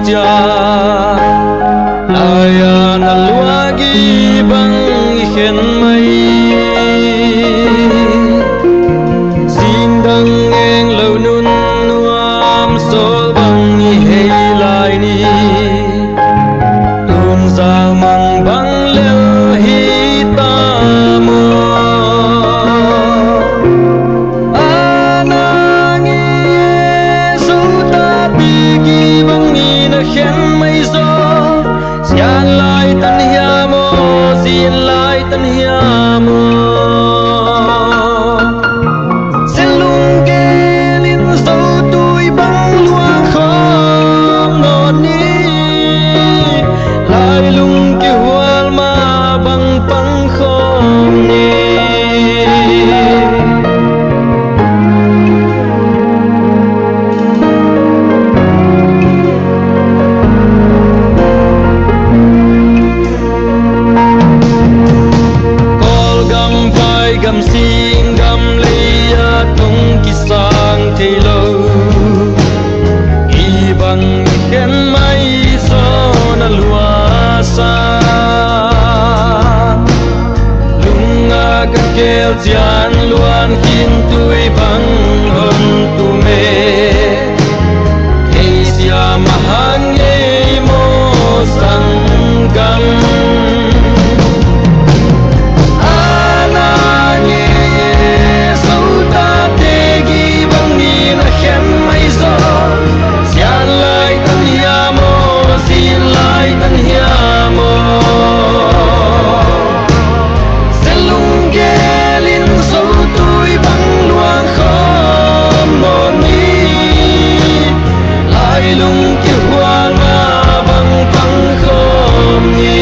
tia aya na luagi bang ikhen mai sindang eng lo nun nuam sol bang i hei lai ni tun giang mang bang leo hi ta mo anangi su ta ti gi bang ni na khen mai zo sian lai tan hia mo sin lai tan hia mo sen lung ke lin zo tui bang luang khom ngon ni lai lung ki hual ma bang pang khom ni kol gam vai gam sing gam leia tung ki sang thei lo i bang ken mai so na lua sa lunga ka kel chian luan kin tui bang hon tu me ei sia mahang ei mo sang gam anangi su ta te gi bang ni na khem mai zo sian lai tan hia mo sin lai tan hia mo sen lung ge lin so tui bang luang khom mon ni lai lung ki huang ma bang pang khom ni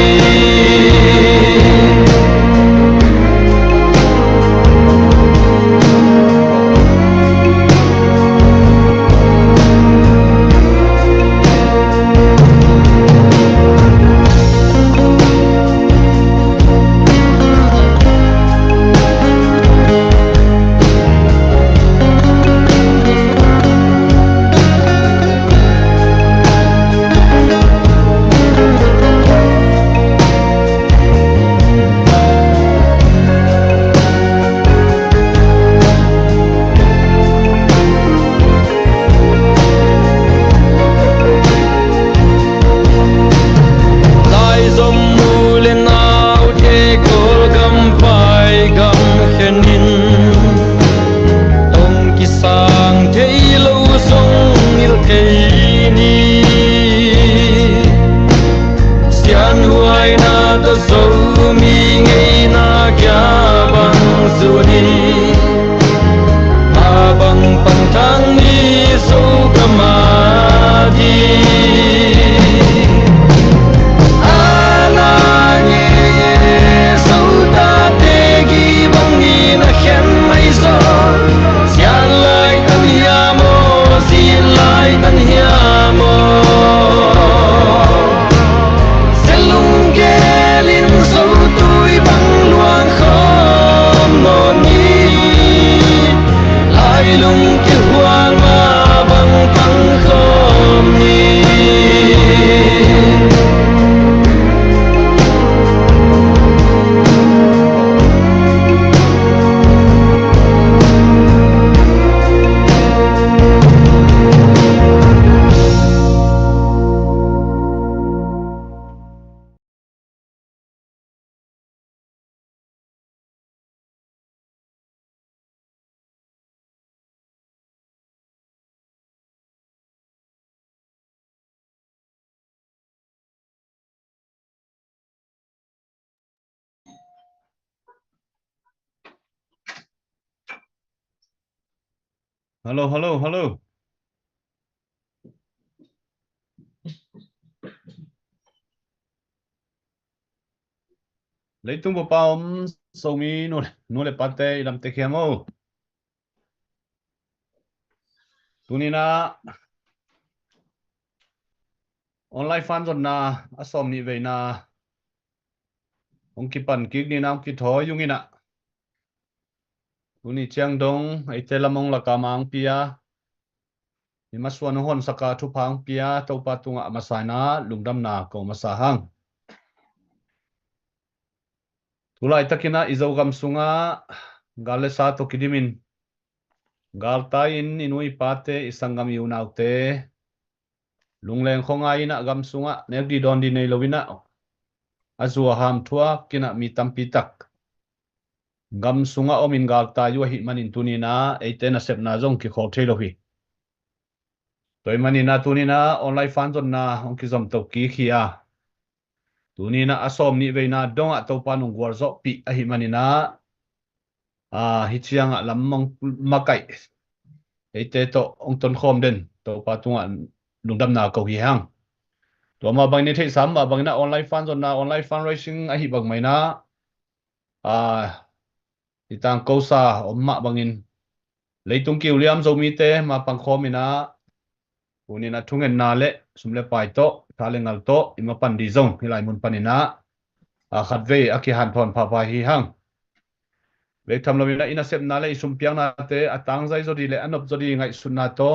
lai zom mu le nau te kol gam vai gam khenin tong ki sang thei lo song il thei ni sian huai na ta zo mi ngei na kya bang zu ni ma bang pang thang ni so kama di anangi su ta te gi bang ni na khen mai zo sian lai tan hia mo sin lai tan hia mo sen lung ge lin so tui bang luang khom mon ni lai lung ki huang ma bang pang khom ni Hello, hello, hello. Lấy tung bộ bao sâu mi nô lệ pate làm tê khiam ô. Tunina online fan rồi na asom ni về na ông kipan kik ni na ông kitho yung ina. Tuni chiang dong ai telamong la kamang pia mi maswan hon saka thu phang pia to pa tunga masana lungdam na ko masahang tulai takina izogam sunga gale sa to kidimin galtain inui pate isangam yunaute lungleng khonga ina gam sunga nerdi don di nei lovina azua ham thua kina mi tampi tak gam sunga omin galta yu hi manin tunina eitena sepna jong ki khol thelo hi toy manina tunina online fan zon na ong ki zom to ki khia tunina asom ni veina donga to panung warzo pi a hi manina hi chianga lammong makai eite to ong ton khom den to pa tunga lungdam na ko hi hang to ma bang ni thei sam ma bang na online fan zon na online fundraising a hi bang mai na itang ko sa omma bangin leitung ki uliam zo mi te ma pang khomina unina thungen na le sumle pai to thalengal to ima pan di zong hilai mun panina khatve aki han thon pha pha hi hang ve tham lomina ina sep na le sum piang na te atang zai zo di le anop zo di ngai sunna to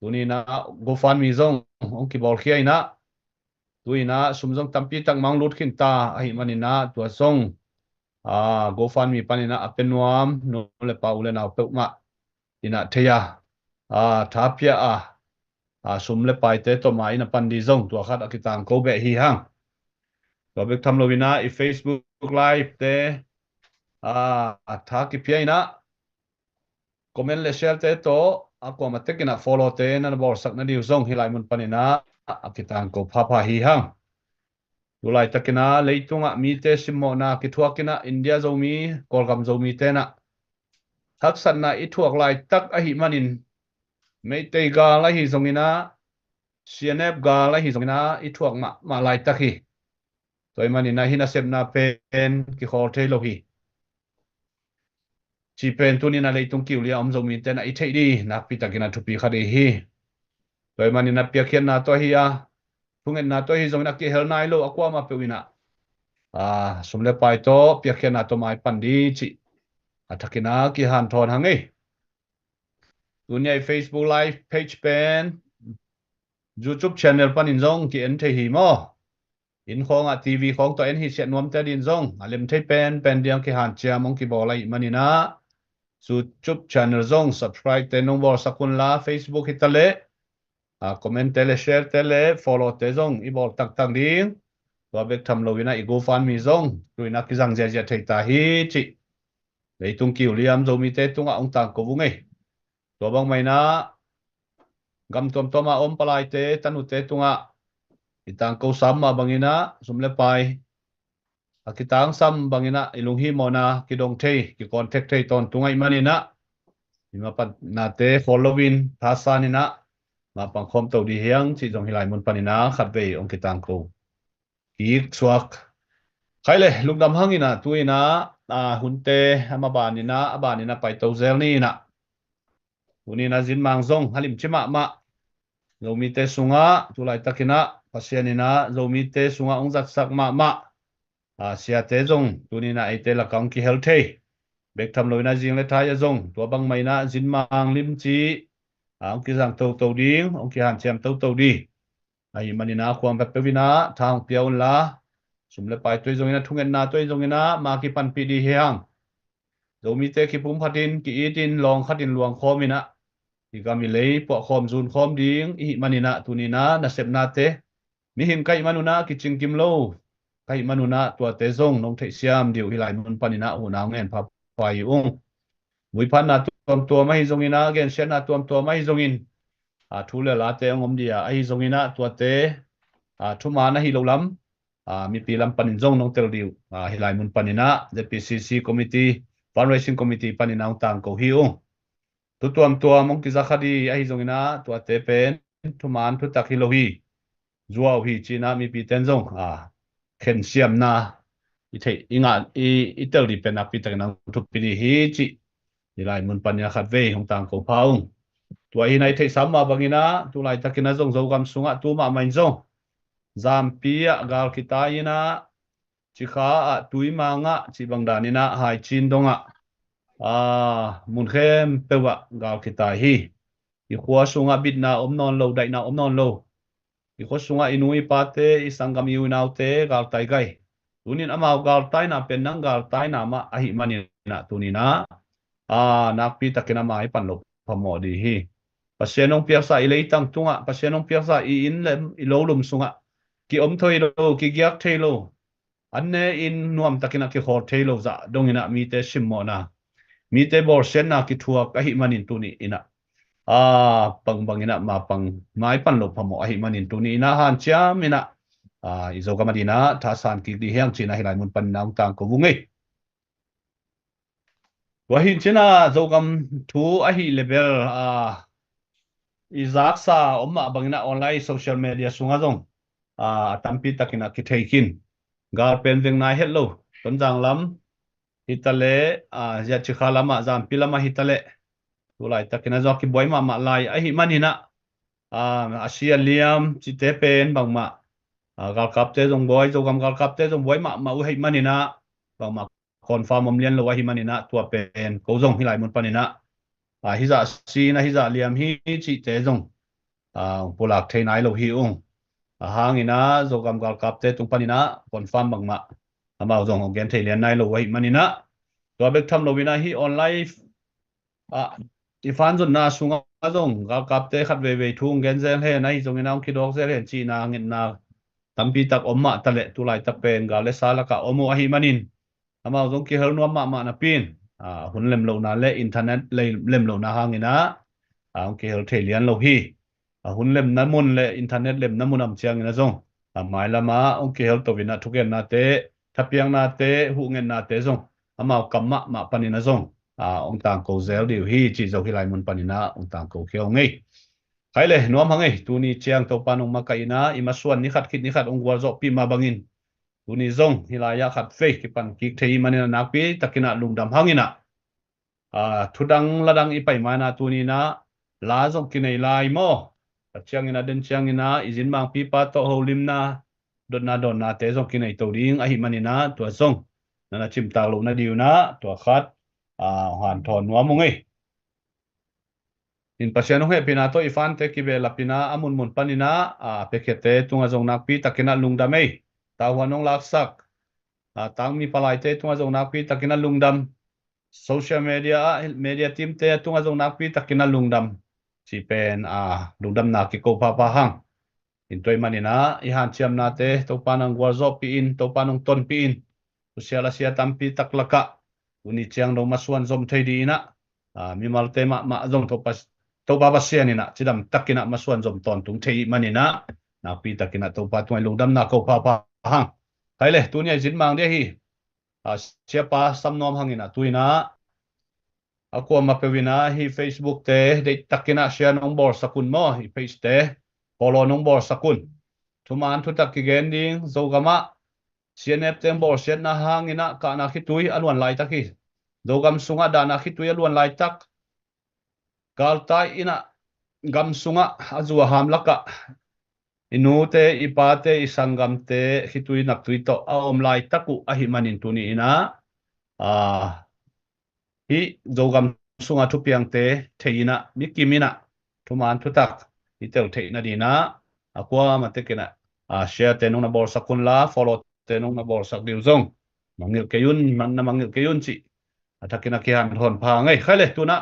tunina GoFundMe zong ong ki bol khia ina tuina sum zong tampi tak mang lut khin ta ahi manina tua zong GoFundMe panina apenuam no le paule na pe ma ina theya thapia sum le pai te to mai na pan di zong tua khat akitang ko be hi hang to bek tham lovina I Facebook live te tha ki pia ina comment le share te to ako ma tekina follow te na bor sak na diu zong hilai mun panina akitang ko pha pha hi hang tulai takina leitunga mi te simmo na ki thuakina India zomi kolgam zomi te na thaksan na I thuak lai tak a hi manin meitei ga la hi zongina CNF ga la hi zongina I thuak ma lai tak hi toy manina hina sepna pen ki khol thei lo hi chi pen tunina leitung ki ulia om zomi te na I thei di na pi takina thupi khade hi toy manina pia khian na to hi thungen na to hi zongina ki hel nai lo akwa ma pewina sumle pai to pia khian na to mai pandi chi athakina ki han thon hangi dunia Facebook live page pen YouTube channel panin zong ki en thei hi mo in khong TV khong to en hi set nuam te din zong alem thei pen diang ki han chia mong ki bolai manina YouTube channel zong subscribe te nong bor sakun la Facebook hitale comment tele share tele follow te zong I bol tak tak ding to bek tham lovina I GoFundMe zong tuina ki jang je thei ta hi chi leitung ki uliam zo mi te tunga ong tang ko vungai to bang mai na gam tom toma om palai te tanu te tunga itang ko sam ma bangina sumle pai akitang sam bangina ilung hi mona kidong thei ki contact thei ton tungai manina ima pat na te followin thasanina ma pang khom to di hiang chi jong hilai mun panina khatve ong kitang ko ki suak khaile lungdam hangina tuina hunte ama banina pai to zel ni na unina jin mang zong halim chima ma zomi te sunga tulai takina pasianina zomi te sunga ongjak sak ma sia te zong tunina ite la kang ki healthy bek tham loina jing le thaya zong to bang maina jin mang lim chi ong ki jang to ding ong ki han chem to di ai manina khwam pe pewina thang piaun la sumle pai toi zongina thungen na toi zongina ma ki pan pi di hiang zomi te ki pum phatin ki itin long khatin luang khomina igami lei po khom zun khom ding I manina tunina na sepna te mi hin kai manuna ki chingkim lo kai manuna tua te zong nong thei siam diu hilai mun panina una ngen pha pai ung mui phan na tua mai zongina gen sen na tua mai zongin thule la te ngom dia ai zongina tua te thuma na hi lo lam mi pi lam panin zong nong tel diu hilai mun panina the PCC committee fundraising committee panina tang ko hi ung tuam mong ki zakhadi ai zongina tua te pen thuman thu tak hi lo hi zuaw hi china mi pi ten zong khen siam na I thei inga I tel di pen api tak nang thu pi ni hi chi ilai mun panya khat ve hong tang ko paung tua hi nai thei sam ma bangina tu lai takina zong zo gam sunga tu ma main zong zam pia gal kita ina chi kha tui manga chi bangdanina hai chin donga mun khem pewa gal kita hi i khua sunga bit na non lo dai na non lo i kho sunga inui pa te i sangam yu nau te gal tai gai tunin amau gal tai na pen nang gal tai na ma ahi mani na tunina nak pi takina mai pan lo pamo di hi pasienong piasa i leitang tunga pasienong piasa i in lem i lo lum sunga ki om thoi lo ki gyak thei lo anne in nuam takina ki khor thei lo za dongina mi te simmo na mi te bor sen na ki thua ka hi manin tuni ina pang bangina ma pang mai pan lo phamo ahi manin tuni ina han chiam ina izo kamadina thasan ki di hiang china hilai mun pan nang tang ko bungai wahin china zogam thu ahi level izaksa omma bangina online social media sunga zong tampi takina ki theikin gar pen veng na hello tonjang lam hitale ya chikhalama jam pilama hitale tulai takina zo ki boy ma lai ahi manina asia liam chite pen bangma gal kapte jong boy jogam gal kapte jong boy ma u hei manina bangma confirm om lian lo ahi manina tua pen ko jong hilai mun panina hiza si na hiza liam hi chi te jong polak thei nai lo hi ung hangina jogam gal kapte tung panina confirm bangma amao jong gen thei lian nai lo ahi manina tua bek tham lo wina hi online ifan zon na sunga zong gal kapte khat ve thung gen zel he nai jong ina ki dok zel he chi na ngin na tampi tak omma tale tulai tak pen gal le sala ka omo ahi manin amao jong ki hel nuam ma na pin hun lem lo na le internet le lem lo na hangina ang ki hel thei lian lo hi hun lem na mun le internet lem na mun am chiang ina zong mai lama ong ki hel to wina thuken na te thapiang na te hu ngen na te zong amao kamma ma panina zong ông tàng cầu zel điều hi chỉ dấu hi lại muốn panina ông tàng cầu khéo ngay hay le nuam hangai tuni chiang to panong makaina imasuan ni khat khit ni khat ong warzo pi ma bangin tuni zong hilaya khat fe ki pan ki thei manina nakpi takina lungdam hangina thudang ladang ipai mana tuni na la zong kinai lai mo chiang ina den chiang ina izin mang pi pa to holim na don na te zong kinai to ding ahi manina to zong nana chim tang lo na diu na to khat hoàn thon nuam mungai in pasiano he pina to ifan te ki bela pina amun mun panina pekete tunga jong nak pi takina lungdam ei tawanong laksak tang mi palai te tunga jong nak pi takina lungdam social media team te tunga jong nak pi takina lungdam chi pen lungdam na ki ko pa hang in toy manina i han chiam na te to panang warzo pi in to panong ton pi in usiala sia tampi taklaka uni chiang do masuan zom thei di na mi malte ma zom to pa pasian ina chidam takina masuan zom ton tung thei manina na pi takina to pa tuai lungdam na ko pa hang kai le tunia jin mang de hi chia pa samnom hangina tuina ako ma pewina hi facebook te de takina share nong bor sakun mo hi page te follow nong bor sakun thuman thu tak ki gen ding zogama CNF tem bor set na hangina ka na khitui alwan lai taki dogam sunga da na khitui alwan lai tak kaltai ina gam sunga azua ham laka inute ipate isangam te khitui nak tui to aom lai taku ahi manin tuni ina hi dogam sunga thupiang te theina mikimina thuman thutak itel theina dina akwa matekena share te nong na bor sakun la follow te nong na bor sak diu zong mangil keyun na mangil keyun chi atakina ki han hon pha ngai khale tuna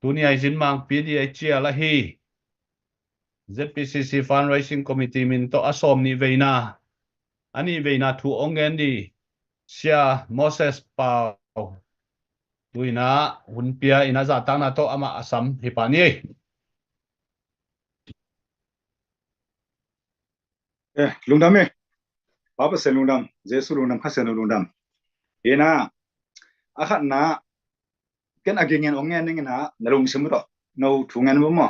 tuni ai jin mang pdi chia la hi ZPCC fundraising committee min to asom ni veina ani veina thu ongen di sia Moses Pau tuina hunpia ina za tang na to ama asam hipani lungdam Papa se lungdam Jesu lungdam khasen lungdam ena akhat na ken agingen ongen ngena nalung simro no thungen mo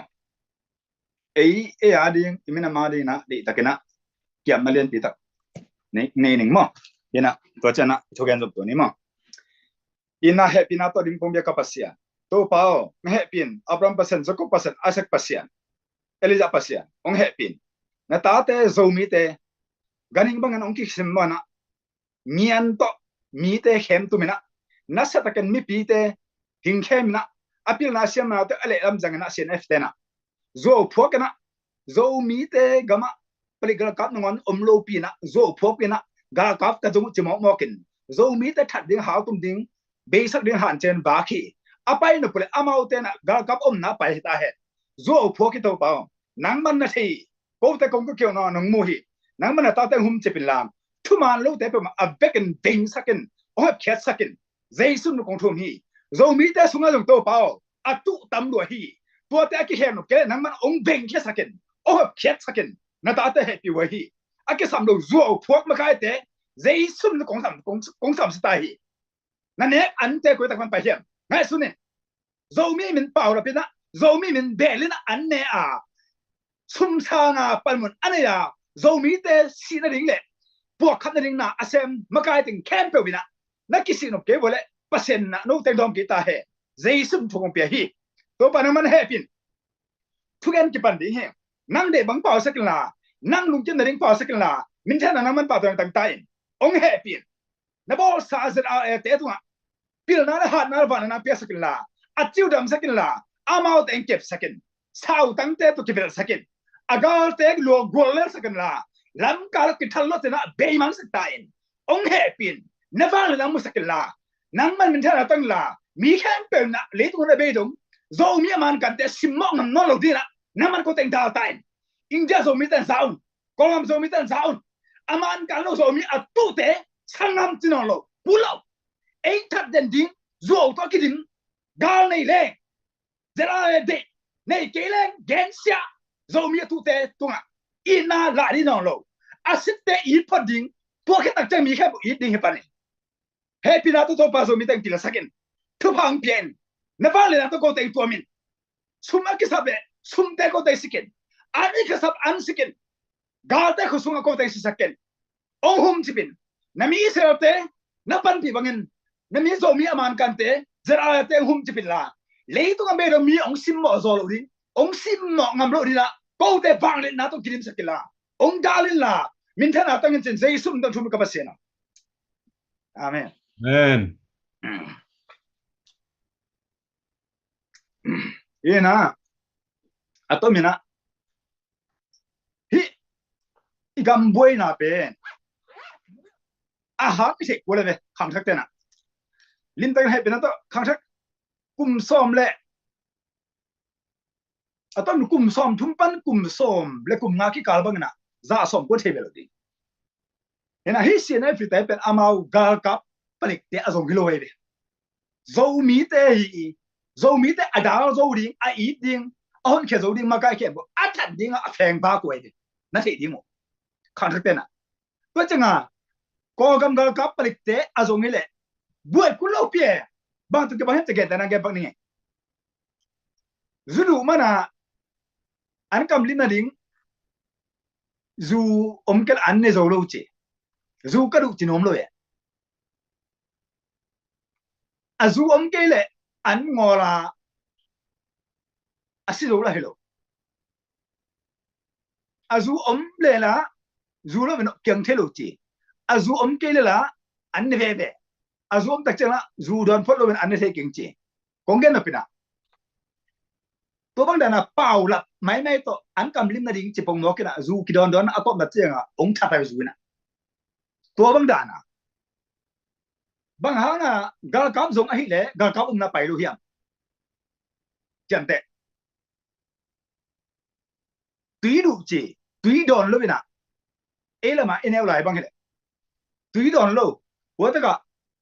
e ading imina madi na di takena kiam malen pitak ne ning mo ena to chana thogen job to ni mo ina happy na to ding pombia kapasia to pao ngehepin abram pasen zoko pasen asak pasian eliza pasian ong hepin na tate zomi te ganing bangan ong ki simmana ngian to mi te khem tu mina nasa taken mi pi te hing khem na apil na siam na te ale lam jang na sen f te na zo phok na zo mi te gama paligal kap ngon omlo pi na zo phok na ga kap ka jong chimo mokin zo mi te that ding how tum ding be sak ding han chen ba khi apai no pole amau te na ga kap na pai ta he zo phok ki to pa nang man na thi ko te kong ko kyo no nang mu hi nang man ta te hum che pin lam thu man lo te pe ma a becken ding sakin o khet sakin zai sun kong thum hi zo mi te sunga jong to pa a tu tam lo hi tua te ki hem no ke nang man ong beng khe sakin o khet sakin na ta te happy wa hi a ke sam lo zo phok ma kai te zai sun kong sam sta hi na ne an te ko ta kan pa hiam ngai sun ne zo mi min pau la pina zo mi min be lina an ne a sum sa nga pan mun an ya zo mi te si na ding le pok khat na ding na asem ma kai ting kem pe wina na ki si no ke bole pasen na no te dom ki ta he zai sun thong pe hi to pa na man he pin thu gen ki pan ding he nang de bang pau sak la nang lung chen na ding pau sak la min tha na man pa tang tai ong he pin na bo sa zat a te tu pil na hat na van na pe sak la a chiu dam sak la amao te kep sakin sau tang te to ki ber sakin agal te lo gol le sakin la lam kal ki thal lo te na be man sak tai ong he pin na van la mu sakin la nang man min tha na tang la mi khan pe na le tu na be dum zo mi man kan te sim mo ngam no lo di na na man ko teng dal tai india zo mi tan saun ko lam zo mi tan saun aman kan lo zo mi a tu te sangam tin lo pulo ei that den ding zo to ki dim gal nei le zera de nei ke le gen sia zo mi tu te tunga ina la di no lo asit te i poding po ke tak mi kha i ding he pa ni happy na to pa zo mi tang pila sakin thu phang pian na va le na to ko te to min suma ki sabe sum te ko te sikin ani ka sab an sikin gal te ko sunga ko te sikin ong hum chipin na mi se te na pan pi bangin na mi zo mi aman kan te zera te hum chipin la le to ngam be do mi ong sim mo zo lo di ong sim mo ngam lo di la ko te bang le na to kirim sakila ong dalin la min thana tangin chen sei sum dang thum ka basena amen amen ina atomina hi igam boy na pen aha ki se ko le khang thak te na lim tang hai pen to khang thak kum som le atom kum som thum pan kum som le kum nga ki kal bang na za som ko thebe lo di ena hi se na fi tai pen amau gal kap panik te azong hilo he zo mi te adal zo ding a i ding on ke zo ding ma kai ke bo athat ding a pheng ba ko he na thi ding mo khang thak te na to changa ko gam gal kap panik te azong ile buat ku lo pie bang tu ke bang te ke ta na ke bang ni zulu mana an kam lina ding zu kel an ne zo lo che zu ka du chinom lo ya azu ke le an ngola asi lo la hello azu le la zu lo no kyang the lo che azu ke le la an ne be azu tak chang la zu don phot lo ben an ne the kyang che kong gen na pina to bang dana pau la mai to an kam lim na ding che pong no ke na zu ki don a top da chenga ong tha pa zu na to bang dana bang ha na gal kam zong a hi le gal kam na pai lo hiam chan te tui du che tui don lo bina e la ma enel lai bang he tui don lo wo ta ka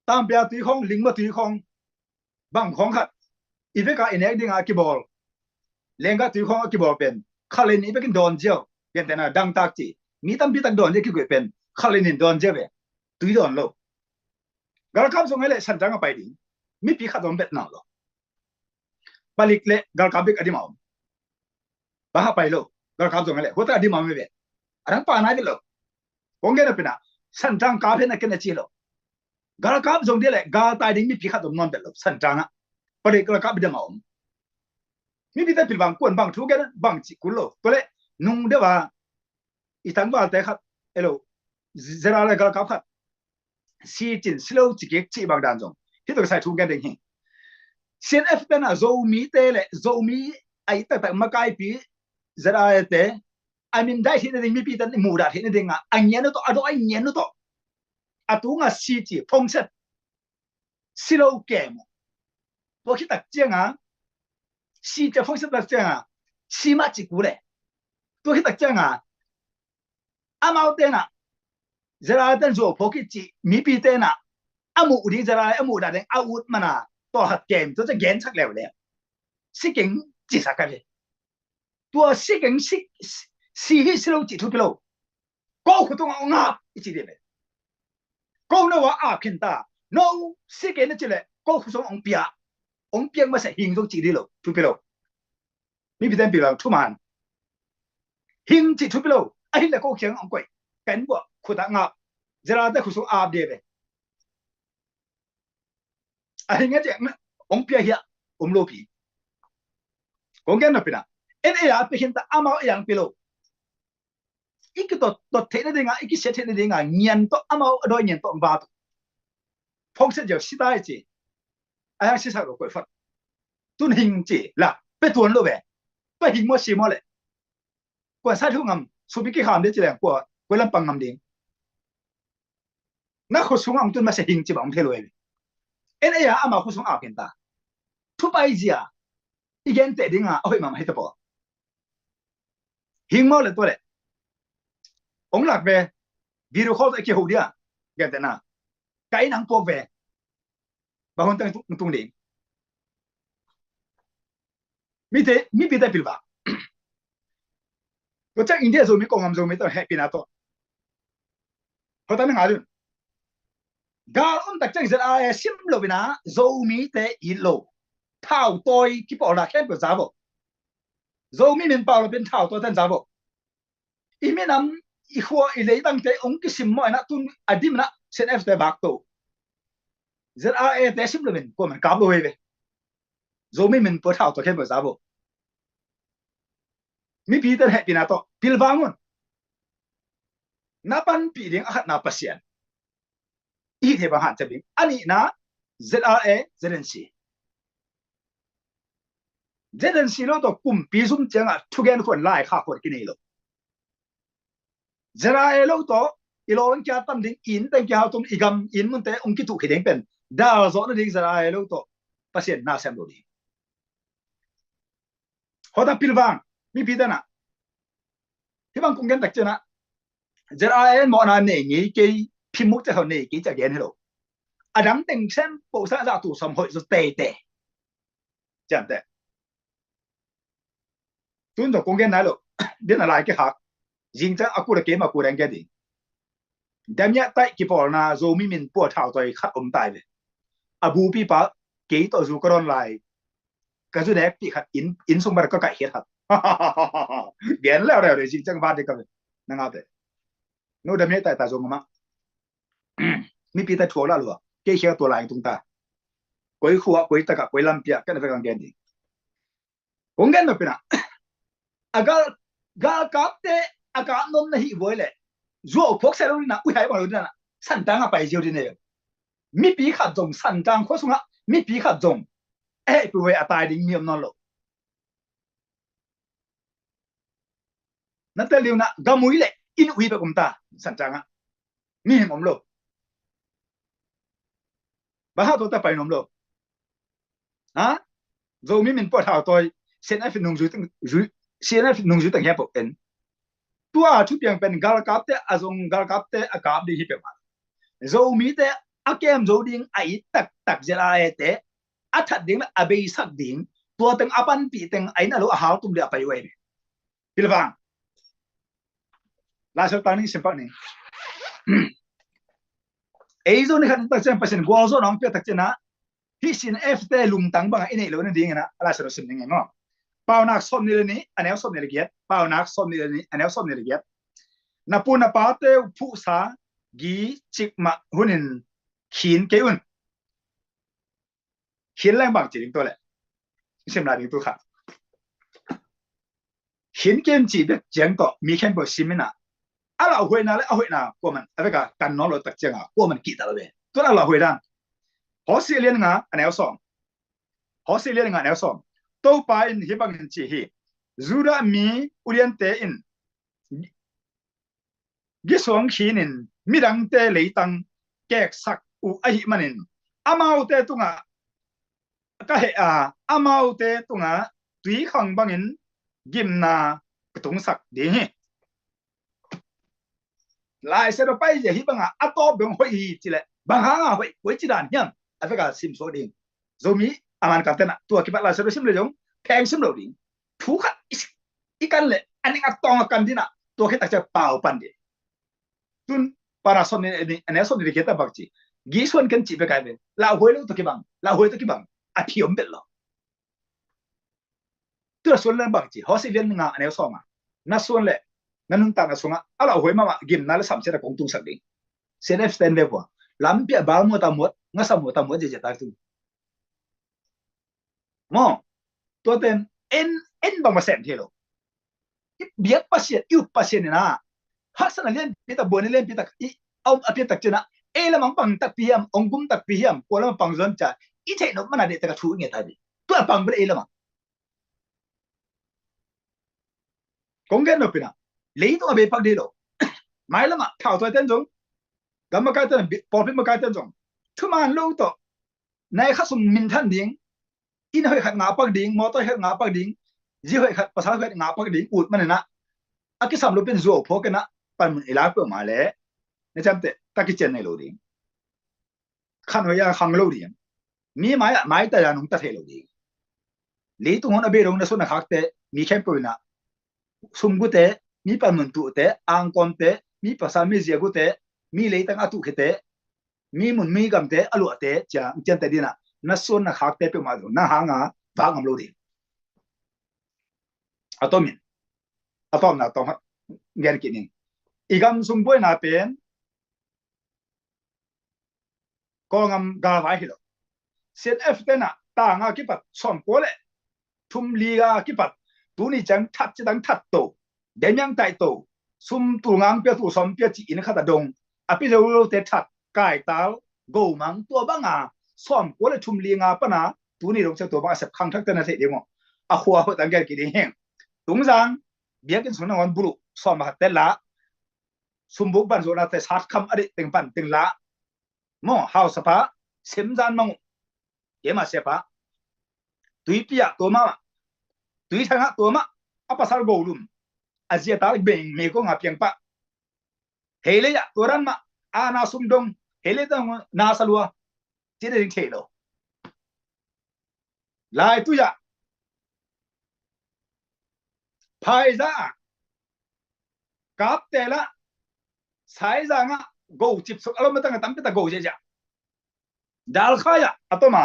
tam pya tui khong ling ma tui khong bang khong khat i ve ka enel ding a ki bol lenga tui khong a ki bol pen khalen i be kin don jeo pen ta na dang tak chi mi tam bi tak don je ki gwe pen khalen in don je be tui don lo gal kam zong ele san jang a pai ding mi pi khat dom bet na lo balik le gal ka bik adi mau ba ha pai lo gal kam zong ele ho ta adi mau me be arang pa na di lo kong ge na pina san jang ka phe na ken na chi lo gal kam zong de le gal tai ding mi pi khat dom non bet lo san jang a balik gal ka bi de mau mi bi ta pil bang kon bang thu ge na bang chi ku lo to le nung de wa i tang ba te khat elo zera le gal ka khat si chin slow chi ke chi bang dan jong hi to sai thu ge ding hi sen f ten a zo mi te le zo mi ai tak makai pi zara te I mean dai hin ding mi pi tan mu da hin ding a anyen to ado ai nyen to atunga city phong set silo kem po ki tak chiang a si te phong set tak chiang a si ma chi ku le to ki tak chiang a amao te na zara tan zo po ki chi mi pi te na amu ri zara amu da ding out mana to hat kem toจะ gen sak lew le si king chi sa ka le to si king si hi silo chi thu pilo ko khu to nga chi de le ko no wa a kin ta no si king chi le ko khu so ong pia ma sa hing so chi de lo thu pilo mi pi tan pi lo thu man hing chi thu pilo ai le ko khiang ong koi kan bo khu ta nga zara da khu so a de le ai nghe chuyện ông bia hiện ông lô pi con cái nào pina en ai pe hiện ta amao yang pilo ít cái to thế này ngay ít cái sẽ thế này ngay nhiên to amao đôi nhiên to ba phong sẽ giờ sĩ đại gì ai sĩ sao rồi phật tuân hình gì là pe tuân lo về pe hình mua xí mua lệ qua sát thu ngầm số bị cái hàm đấy chỉ là qua làm bằng ngầm đi nó khó xuống ông tuân mà sẽ hình chỉ bằng thế rồi en ai ama khu song a ken ta thu pai zia igen te dinga oi mam heta po hing mo le to le ong lak ve video call ke hu dia gen te na kai nang po ve ba hon tang tung ding mi pi ta pil ba ko chak india zo mi ko ngam zo mi to happy na to ho ta na ngal gal on tak chang zara sim lo bina zo mi te i lo thao tôi ki po la khem ko za bo zo mi min pa lo bin thao tôi tan za bo i mi nam i khua i le dang te ong ki sim mo na tun adim na sen f te bak to zara te sim lo bin ko man ka bo we zo mi min po thao to khem ko za bo mi pi tan he pina to pil bangun na pan pi ding a na pasien ít thì bằng hạn chấp định anh na ZRA ZNC lo to kum pi sum chang a thu gen khon lai kha khon ki nei lo ZRA lo to ilo ang kya tam ding in tang kya tum igam in mun te ong ki tu khi deng pen da zo na ding ZRA lo to pasien na sem lo di hoda pilwang mi pi da na hi bang kung gen tak chena ZRA mo na nei ngi ke phim mục cho họ này kỹ cho gen hello đắng tình xem bộ xã giao thủ sầm hội rồi tệ chẳng tệ tuân thủ công gen này lo biết là lại cái hạt riêng cho aku là cái mà aku đang cái gì đem nhẹ tay cái bỏ na rồi mình bỏ thảo rồi khát tài về abu pi pa kỹ tổ dù con lại cái chỗ đẹp bị khát in xong bắt có cải hết hạt gen leo leo để riêng cho bạn đi cái năng áp đấy nó đem nhẹ tay ta dùng mà mi pi ta thua la lo ke khia to lai tung ta koi khuwa koi ta ka koi lam pia ka na ka gen di kong gen no pina agal gal kap te aka nom na hi voi le zo phok sa lo na u hai ba lo na san tang a pai jiu di ne mi pi khat jong san tang kho sunga mi pi khat jong e pi we atai ding miom no lo na te liu na gamui le in ui ba kum ta san tang a mi hem om lo bà hao tôi ta phải nộp lo, à, rồi mình bỏ thảo tôi, xin anh phải nung dưới, xin anh phải nung dưới tầng hẹp bậc en, tua chút tiền bên gal cáp te, gal cáp te, cáp đi hiệp mà, rồi mình te, kem rồi điên ai tak giờ ai te, thật điên là bị sắc điên, tua tầng apan pi tầng ai na lo hao tum dia phải vậy, biết không? Là sao tani xem phát này. Ấy rồi này khăn xem pasien gua rồi nong piat tak na hi sin ft lung tang bang ine lo na ding na ala sa sim ning ngo pau nak som ni ni anel som ni giat pau nak som ni ni anel som ni giat na pu na pa te phu sa gi chik ma hunin khin ke un khin lang bang chi ding to le sim la ding tu kha khin kem chi be jang to mi khen bo simina ala hui na le hui na ko man aveka kan no lo tak changa ko man ki ta lo be to ala hui dan Australian nga anel song Australia nga ne som to pa in hi bang in chi hi zura mi oriente in gisong khin in mirang te leitang kek sak u ahi manin amau te tunga ka he a amau te tunga tui khang bangin gimna tung sak de hi lai se do pai je hi banga ato beng hoi hi chile bang ha hoi hoi chi dan hiam afeka sim so ding zomi aman ka tena tua ki ba la se do sim le jong khang sim lo ding thu khat ikan le aning atong kan dina tua ki tak cha pau pan de tun para son ni ane son ni kita bakchi gi son kan chi be kai be la hoi lo to ki bang la hoi to ki bang a thiom be lo tu son le bakchi hosi len nga ane so ma na son le nanung ta na songa ala hoi ma gim na le sam se da kong tung sak ding senef stand be bo lam pia ba mo ta mo nga sa mo ta mo je je ta tu mo to ten en bang ma sen thelo biak pasien yu pasien na hasan len pita bon len pita i au apia tak chena e la mang pang tak piam ongum tak piam ko la pang zon cha i the no mana de ta thu nge ta di tu pang bre e la ma kong gen no pina le to be pak de lo mai la ma thao to ten jong gam ka ten po pin ma ka ten jong thu man lo to nai kha sum min than ding in hoi khat nga pak ding mo to he nga pak ding ji hoi khat pasal hoi nga pak ding ut man na akisam lo pin zo pho ke na pan mun ila pe ma le ne cham te takichen ne lo ding khan ho ya khang lo ding mi mai ta ya nung ta the lo ding le tu hon abe rong na so na khak te mi khem pe na sum gu te mi pan mun tu te ang kom te mi pasal mi zia gu te mi le tang atu khete mi mun mi gam te alu te cha chen te dina na so na khak te pe ma na ha nga ba ngam lo ding atomin atom na tong ngen ki ning igam sum boy na pen ko ngam ga vai hi lo set f te na ta nga ki pat som ko le thum li ga ki pat tu ni chang that chi dang that to de nyang tai to sum tu ngang pe tu som pe chi in kha ta dong a pi lo te that kai tal go mang to ba nga som ko le thum li nga pa na tu ni rong se to ba se khang thak te na se de mo a khwa ho tang ge ki de heng tung jang bia kin sun ngon bulu som ha te la sum bu ban zo na te sat kham ade teng pan teng la mo hau sapa sim jan mang ye ma se pa tui pia to ma tui thanga to ma apa sar go lum azia ta beng me ko nga piang pa hele ya to ran ma ana sum dong hele ta na salwa ti de thelo lo lai tu ya phai za kap te la sai za nga go chip so alo ma ta tam ta go je ja dal khaya atoma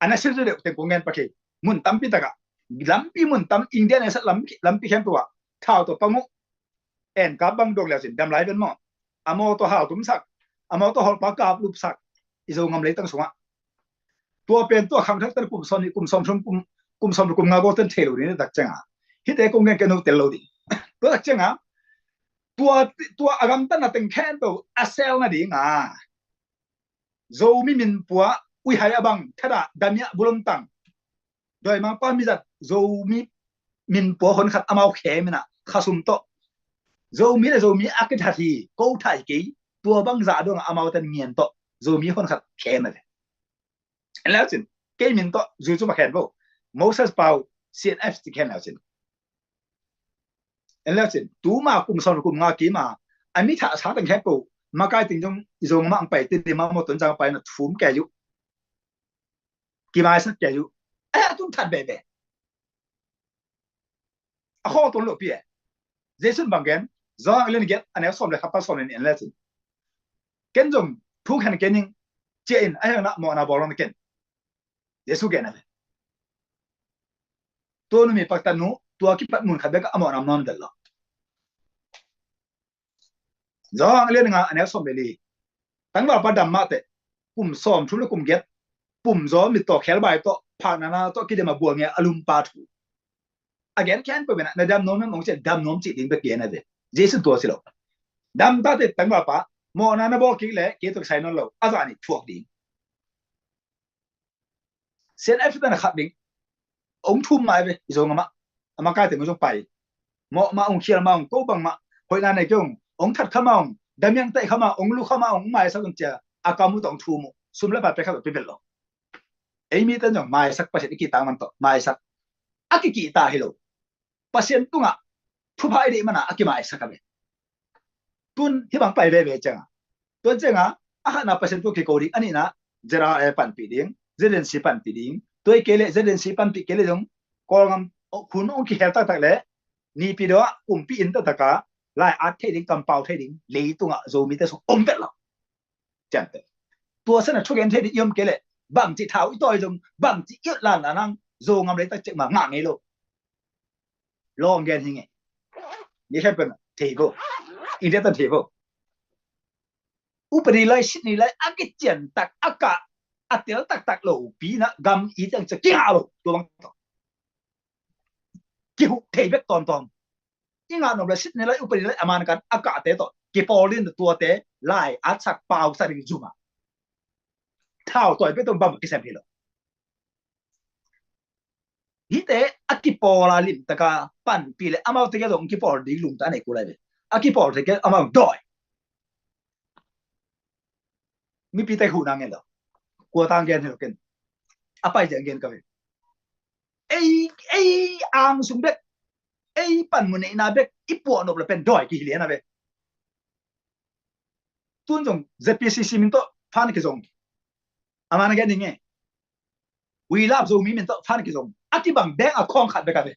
ana sir de te kongen pa ke mun tam pi ta ga lampi mun tam india ne sa lampi khem tuwa thao to pangu en ka bang dog la sin dam lai ben mo amo to ha tum sak amo to hol pa ka lup sak izo ngam le tang sunga to pen to khang thak tar kum son ni kum som som kum nga go ten thelo ni dak changa hi te kongen ke no tel lo di to dak changa tua agam tan na teng khen to asel na di nga zo mi min puwa ui hai abang thada damya bulom tang doi mang pa mi zat zo mi min po hon khat amau khe mina khasum to zo mi akit hathi ko thai ki tua bang za dong amau tan mien to zo mi hon khat khe na le la chin ke min to zu chu ma khen bo moses pau cnf ti khen la chin la chin tu ma kum son kum nga ki ma ami tha sa tang khe po ma kai ting jong izong ma ang pai ti ma mo ton jang pai na thum ke yu ki mai sa ke yu tum that be be a kho ton lo pi jason bangen zo len get ane som le khapa som en latin ken jong thu khan kening che in a na mo na bolon ken yesu ken ave to no mi paktan nu to ki pat mun khabe ka amo nam non del lo zo len nga ane som le tang ba pa dam ma te kum som thu le kum get pum zo mi to khel bai to pha na na to ki de ma buang nge alum pa thu again can pe na dam nom mong che dam nom chi ding be ke na de jesu to si lo dam ta te tang ba pa mo na na bo ki le ke to sai non lo a za ni thuak ding sen ai fitan khat ding ông thum mai về rồi mà cái tiếng ông phải mà ông kia mà ông cố bằng mà hồi này ông thật khăm ông đam yang tay khăm ông lu khăm ông mai sao cũng chưa akamu tong thum sum la ba pe khắp pe belo ấy mi tên ông mai sắc pasien kita man to mai sắc aki kita hello pasien tunga thu phai đi mà na aki mai sắc kabe tun hi bang pai ve changa tuan changa na pasien tu ki ko ri ani na jera pan pi ding zelen si pan pi ding tôi kể zelen si pan pi kể dong ko ngam khun ông ki hel tak le ni pi do pi in ta ka lai at the ding kam pau the ding le tunga zo mi te so bet lo chan te tua sana thu gen the di yom kể bằng chị tháo ít tôi dùng bằng chị ít là năng dù ngắm đấy ta chạy mà ngạng ấy luôn lo nghe hình này như thế bên thì vô in thế thì vô upari lại xin lại ác cái chuyện tắc ác cả ác tiểu tắc lộ bí na gam ý chẳng sẽ kia rồi tôi bằng kiểu thể biết toàn nhưng mà nó là xin lại upari lại aman kan ác cả thế thôi cái polin tua thế lại ác sắc bao sa đình zoom thao tuổi biết tôi bằng cái xem gì rồi hi te akipo la lim taka pan pile amau te dong ki por di lum ta nei ku lai be akipo te ke amau doi mi pi te hu na ngel lo ko tang gen he ken apai jeng gen ka be ei ang sum bet ei pan mun nei na bet ipo no la pen doi ki le na be tun jong zpcc min to phan ke jong amana gen ni nge we love zo mi min to phan ke jong aki bang beng a khong khat be ka be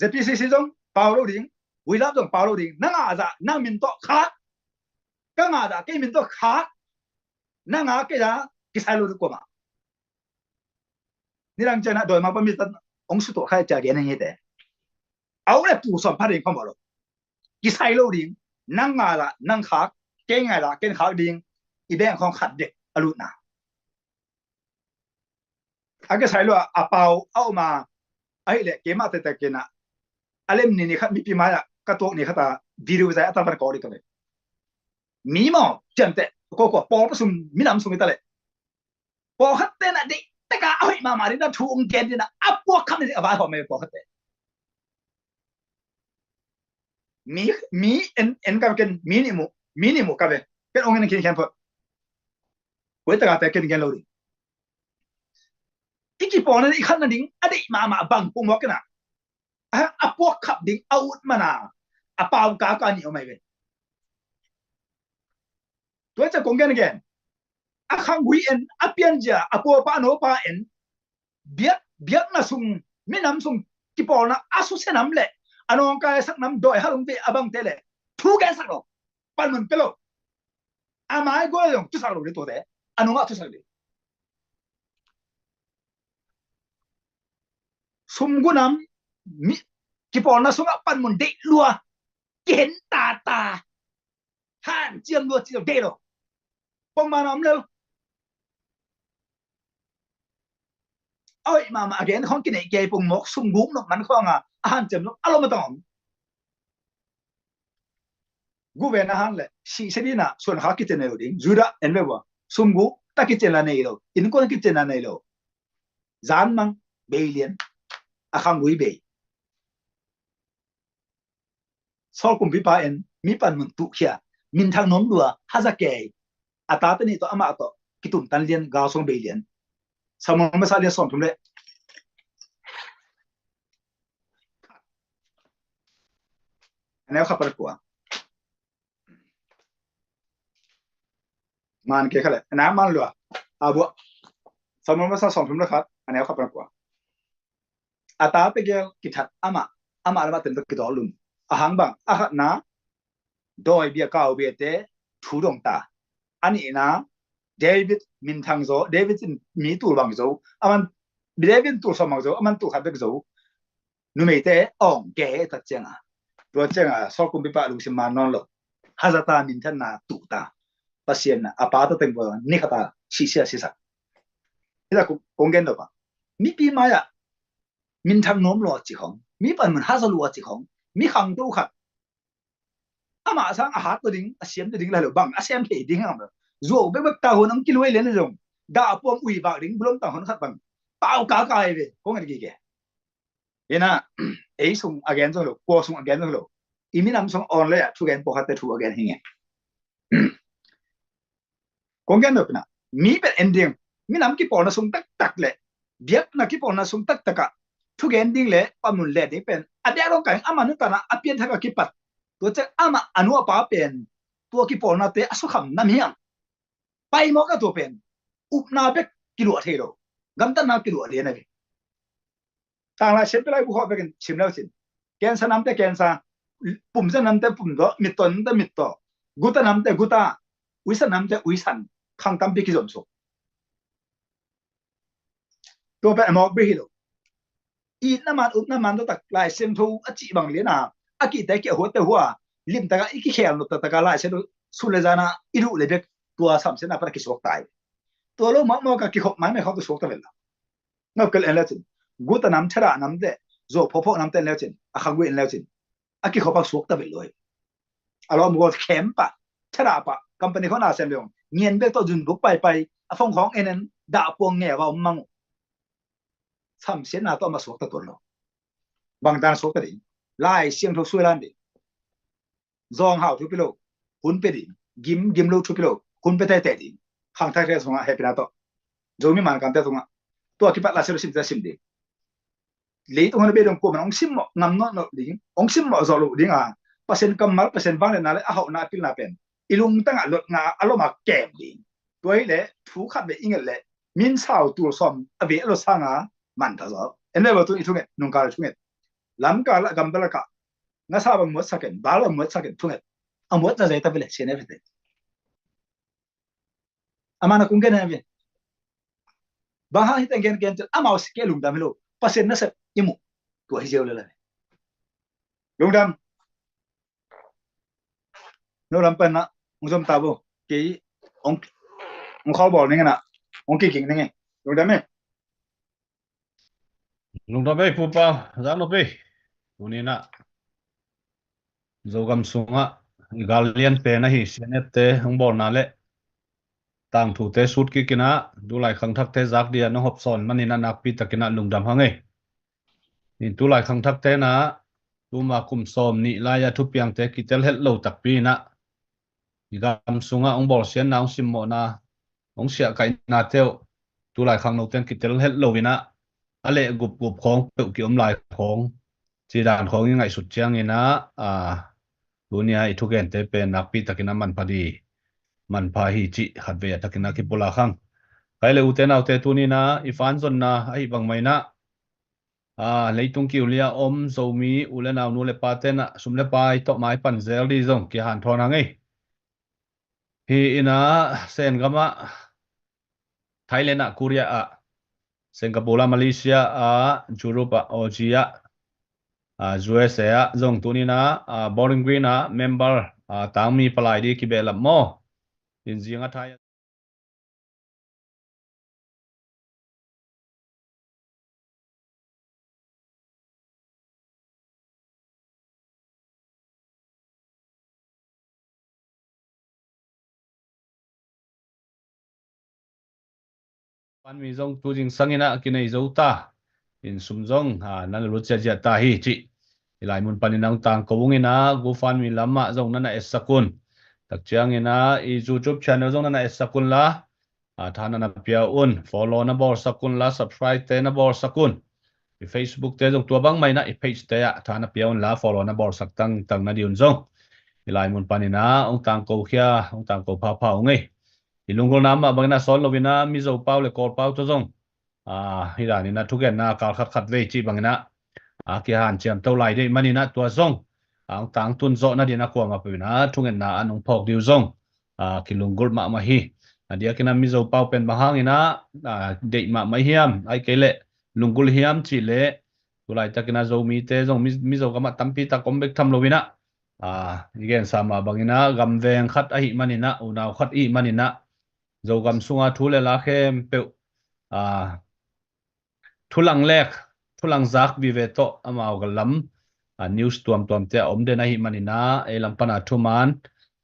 zpcc jong paulo ding we love jong paulo ding nanga za nang min to kha ka nga za ke min to kha nanga ke da ki sai lo ko ma ni rang chana doi ma pa mi tan ong su to khai cha ge nang he de au le pu som pha ding khom lo ki sai lo ding nanga la nang kha ke nga la ken kha ding i beng khong khat de alu na aga sai lo a pau au ma ai le ke ma te ke na alem ni khat mi pi ma ka to ni khata video za ata par ko ri ka le mi mo chen te ko po sum mi nam sum ta le po khat te na di ta ka ai ma ri na thu ong gen di na a po kham ni a ba ho me po khat te mi en ka ken minimum ka be ken ong ni ken ken po ko ta ka te ken lo ri iki pon ni khan na ding adi ma bang pung mo kana a po khap ding out mana a pau ka ni o mai be tôiจะcông gen a khang wi en a pian ja a po pa no pa en biak na sum mi nam sum ki por na asu se nam le anong ka sak nam doi ha lung be abang te le thu ga sak lo pan mun pelo a mai go yong tu sak lo le to de anong a tu sak le sum gu nam mi ki por na sum pan mun de lua ken ta han chiam lua chi de lo pong ma nom lo oi mà again không cái này kê bùng một sung gúng nó mắn khoang han chấm nó alo mà tỏng gu về na han lệ si đi na xuân khá cái này rồi đi juda en về vợ sung gúng ta cái là này rồi in con cái là này rồi dán mang bê liền khang gui bê sau cùng bị pa en mi pan mình tụ kia min thang nón đùa haza kê ta tên này to ama to cái tụm tan liền gao song bê liền sao mà sao liền xong chúng đấy anh em khắp bật của man kia khale anh em man lừa bộ sao mà sao xong chúng đấy khác anh em khắp bật của ta bây giờ kỹ thuật ama là tên cái đó luôn hàng bằng hát na đôi bia cao bia té chủ động ta anh ấy na David min thang zo David mi tu bang zo aman David tu so mang zo aman tu khabek zo nu mei te ong ke ta chenga to chenga so kum bi pa lu sim man non lo hazata min than na tu ta pasien na apa ta teng bo ni khata si sia si sa ida kong gen do ba mi pi ma ya min thang nom lo chi khong mi pan man ha zo lu chi khong mi khang tu khat ama sang a hat to ding a siam to ding la lo bang a siam ke ding am zo be bak ta hon ang kiloi len jong da pom ui ba ding blom ta hon khat bang pau ka kai ve ko ngi ge ina ei sung again so lo ko sung again so lo imi nam sung on le thu gen po khat te thu again hinge ko gen no na mi be ending mi nam ki po na sung tak tak le biak na ki po na sung tak taka thu gen ding le pamun le de pen adia ro kan ama nu ta na apien thaka ki pat to che ama anu pa pen to ki po na te asu kham na mi am pai mo ka to pen up na be kilo the ro gam ta na kilo le na be tang la chen pe lai bu ho be kan chim lao chin ken sa nam te ken sa pum sa nam te pum do mit ton te mit to guta nam te guta ui sa nam te ui san khang tam pi ki zom so to pe mo be hi lo i na man up na man to tak lai sem thu a chi bang le na a ki te ki ho te huwa lim ta ga i ki khel no ta ga lai se do su le jana i ru le be tua sam se na pa ki sok tai to lo mo ka ki khop mai me khop to sok ta vel no kel en la chin guta nam thara nam de zo pho nam te le chin a khang wi en le chin a ki khop sok ta vel loi a lo mo khem pa thara pa company khona sem leong ngien be to jun buk pai pai a phong khong enen da pong nge wa mang sam se na to ma sok ta to lo bang dan sok ta ri lai siang tho suai lan de zong hao thu pi lo hun pe di gim lo thu pi lo hun pe tai tai di khang thai re songa happy na to zo mi man kan ta songa to ki pat la se sim ta sim de le to ngone be dong ko man ong sim mo ngam no ding ong sim mo zo lo ding a pasen kam mal pasen bang le na le a ho na pil na pen ilung tang a lot nga alo ma kem ding toi le thu khat be ingel le min sao tu som a be lo sanga man ta zo ene ba tu i thu nge nung ka thu nge lam ka la gam bala ka nga sa bang mo saken ba lo mo saken thu nge a mo ta zai ta bele chen everything amana kung gen ave ba ha hiten gen ama ske lung dam lo pasen na se imu tu hi jeu le la lung dam no lam pen na ngom ta bo ki ong kho bo ni na ong ki king ni lung dam me lung dam be pu pa zang no pe uni na zogam sunga galian pe na hi senet te hong bol na le tang thu te sut ki kina du lai khang thak te zak dia no hop son manina nak pi takina lungdam hange in tu lai khang thak te na tu ma kum som ni la ya thu piang te ki tel het lo tak pi na gam sunga ong bol sian na ong sim mo na ong sia kai na teo tu lai khang no ten ki tel het lo wina ale gup khong pe ki om lai khong chi dan khong ngai sut chiang ina dunia i thu gen te pe nak pi takina man padi man pha hi chi khat ve takina ki pula khang kai le uten autte tu ni na ifan zon na ai bang mai na leitung ki ulia om zomi ulena nu le paten sum le pai to mai pan zel di zong ki han thona ngai hi ina sen gama Thailand Korea Singapore Malaysia Europe Asia USA zong tu ni na Bowling Green member tang mi palai di ki be lam mo in zinga thai pan mi zong tu jing sangina kinai zo ta in sum zong nan lu cha ta hi chi ilai mun paninang tang kowungina gu fan mi lama zong nana esakun tak chiang ina i YouTube channel zong nana esakun la thana na pia un follow na bor sakun la subscribe te na bor sakun i Facebook te zong tua bang mai na i page te thana pia un la follow na bor sak tang na diun zong ilai mun panina ong tang ko khia ong tang ko pha ngai ilungol nama bangna sol lovina mi zo pau le kor pau to zong hilani na thugen na kal khat ve chi bangna ki han chiam to lai dei manina tua zong ang tang tun zo na dina ko ma pina thungen na anong phok diu zong kilungol ma hi adia kina mi zo pau pen bahang ina dei ma hiam ai kele lungul hiam chi le tulai takina zo mi te zong mi zo kama tampi ta kombek tham lovina igen sama bangina gamveng khat a hi manina unaw khat i manina zo gam sunga thule la khem pe thulang lek thulang zak bi ve to amaw galam news tuam te om de na hi manina e lampana thuman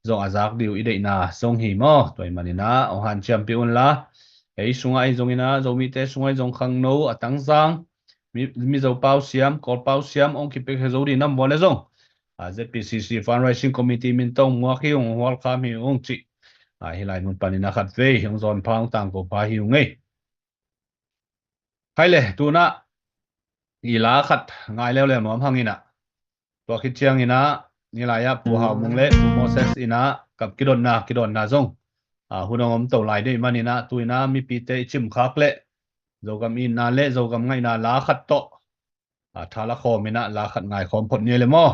zong azak diu ide na zong hi mo toy manina o han champion la ấy sungai zong ina zo mi te sungai zong khang no atang zang mi zo pau siam kol pau siam ong ki pe zo di nam bon le zong ZPCC fundraising committee min tong mo khi ong wal kham hi ong chi hi lai nun panina khat ve hiong zon phang tang ko pa hi ngei khai le tu na i la khat ngai leo le mom hangina to khi chiang ina ni la ya pu hau mung le Moses ina kap kidon na zong hunong om to lai de manina tuina mi pi te chim khak le zogam in na le zogam ngai na la khat to thala khomina la khat ngai khom phot ni le mo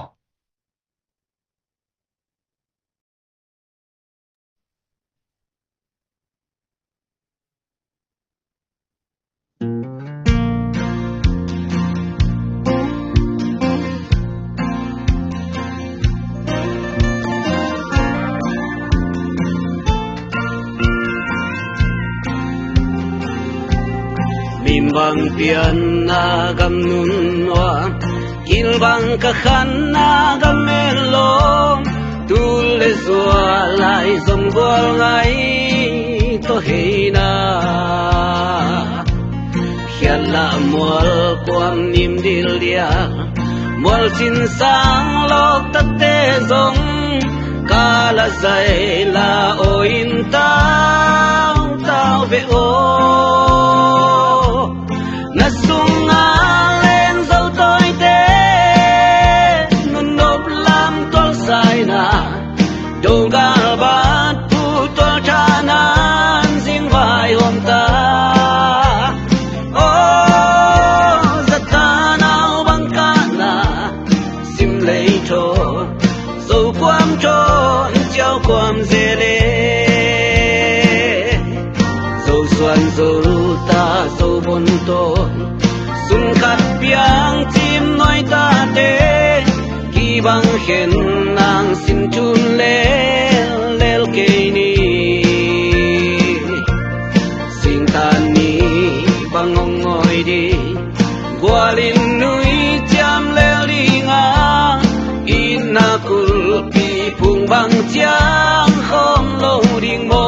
bang pian na gam nun wa kil bang ka khan na gam melo tu le zua lai zom gol ngai to heina hian la mol kwam nim dil dia mol chin sang lok ta te zong kala zai la o in tao ve o na sunga len dâu tôi te nun nop lam tol sai na do ga bat pu tol chanan sing vai hom ta o zatanao bang ka na sim lei tho so kwam cho chao kwam zele so suan so ta so bon to sun khát piang chim nói ta te ki bang khen nang sin chun le lel ke ni sin tan ni bang ngong ngoi đi gwalin nui cham le linga ina kul pi phung bang chiang khom lo ding mo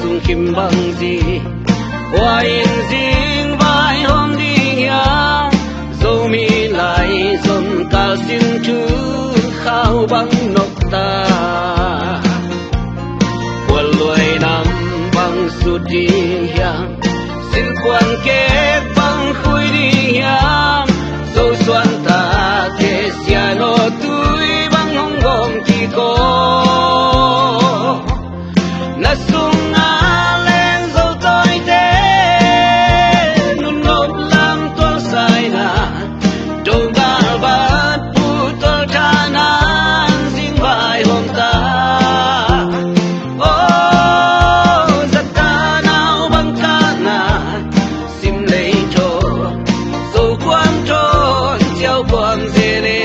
sung kim bang gì hoa in ding vai hôm đi ya dâu mi lại dòng cao xin chú khao băng nọc ta buồn lùi nam băng sụt đi ya xin quan kết băng khui đi ya dâu xoan ta ke sia no tui băng hong gom ki ko na sunga len zo toi te nun nop lam tol sai na do ga bat pu tol chanan sing vai hom ta o zatanao bang ka na sim lei cho zo kwam cho chiao kwam ze le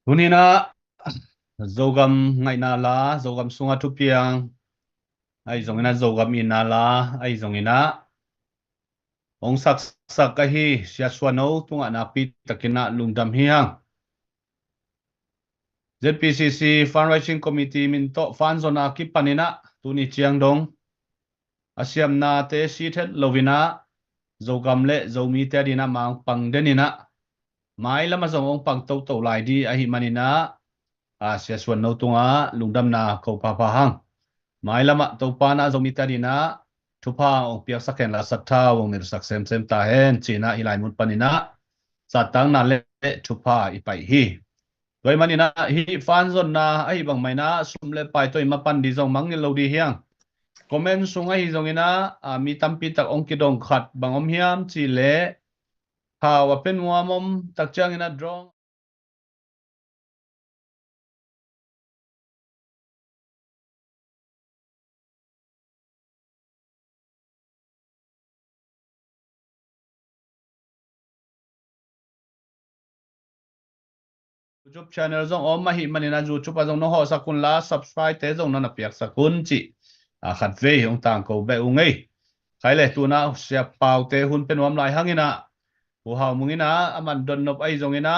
tunina zogam ngai na la zogam sunga tupiang ai zongina zogam ina la ai zongina ong sak sak ka hi sia swano tunga na pi takina lungdam hiang ZPCC Fundraising Committee min to fan zona ki panina tuni chiang dong asiam na te si thet lovina zogam le zomi te dina mang pang denina mai lama zong ong pang to lai di a hi manina a sia swan no tunga lungdam na ko pa pa hang mai lama to pa na zomi te dina thupa ong piak saken la satha wong nir sak sem sem ta hen china ilai mun panina satang na le thupa ipai hi toy manina hi fan zon na ai bang mai na sumle pai toy mapan di zong mang ni lo di hiang comment sunga hi zongina mi tampi tak ong kidong khat bangom hiam chi le ha wa pen muamom tak chang ina drong YouTube channel zong om ma hi manina YouTube zong no ho sakun la subscribe te zong na piak sakun chi khat ve ong tang ko be ungei khai le tu na sia pau te hun pen wam lai hangina hu hau mungina aman don nop ai zongina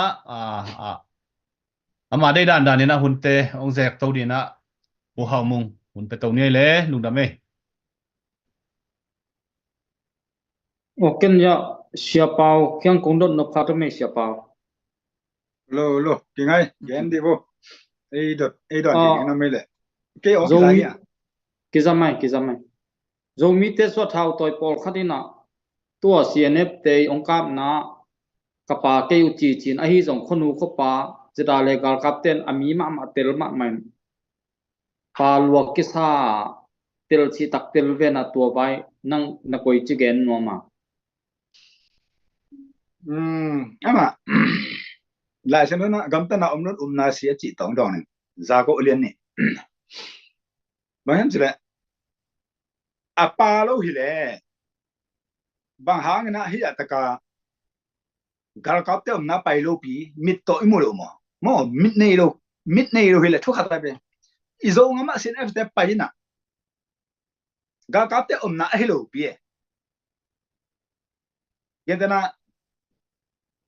ama dei dan dan ina hun te ong zek to dina hu hau mung hun pe to ni le lungdam e Oken ya siapau kyang kongdot no phato me siapau lo cái ngay gen đi vô ai đợt thì nó mới lệ cái ông zomi cái kizamai zomi te so thau toy pol khatina tua CNF te ongkap na kapa ke uchi chin a hi jong khonu khopa jida legal captain ami ma tel ma man pa luak ki sa tel chi tak tel ve na tua bai nang na koi chi gen no ma ama lại xem nó gắm ta nào ông nó na xía chỉ tổng đòn này ra có liên này mà hem chỉ là apa lo hi le bang hang na hi ataka gal kap te na pai lo pi mit to imu lo mo mit nei lo hi le thu khata be izo ngama sin f te pai na gal kap te na hi lo pi yendana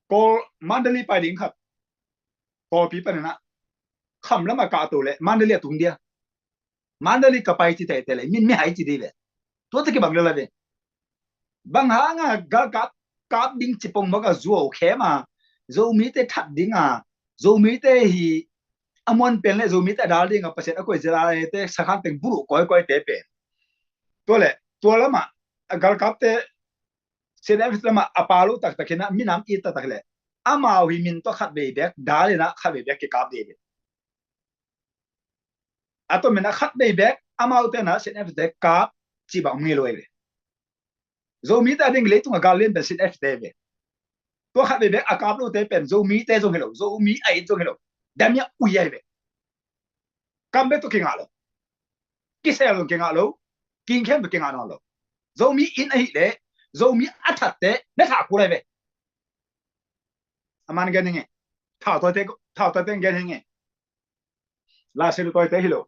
ko mandali pai ding khat ko pi pa na kham lama ka to le mandali tung dia mandali ka pai ti te le min mi hai ti di le to te ke bang la be bang ha nga gal kap ding chipong ma ga zuo khe ma zo mi te that ding zo mi te hi amon pen le zo mi te dal ding pa set a ko zira te sakhan teng buru koi te pe to le to lama gal kap te se da lama apalo tak takina minam i ta tak le amao hi min to khat be bek dalina khat be bek ke kap de be ato mena khat be bek amao te na sen f de kap chi ba ngi loi le zo mi ta ding le tu ga len be sen f de be to khat be bek akap lo te pen zo mi te zo ngelo zo mi ai zo ngelo damya u ye be kam be to ki ngalo ki se lo ki ngalo kin khem be ki ngalo lo zo mi in ai le zo mi athat te na tha ku le be aman gen nge thao to te gen nge la se lo to te hilo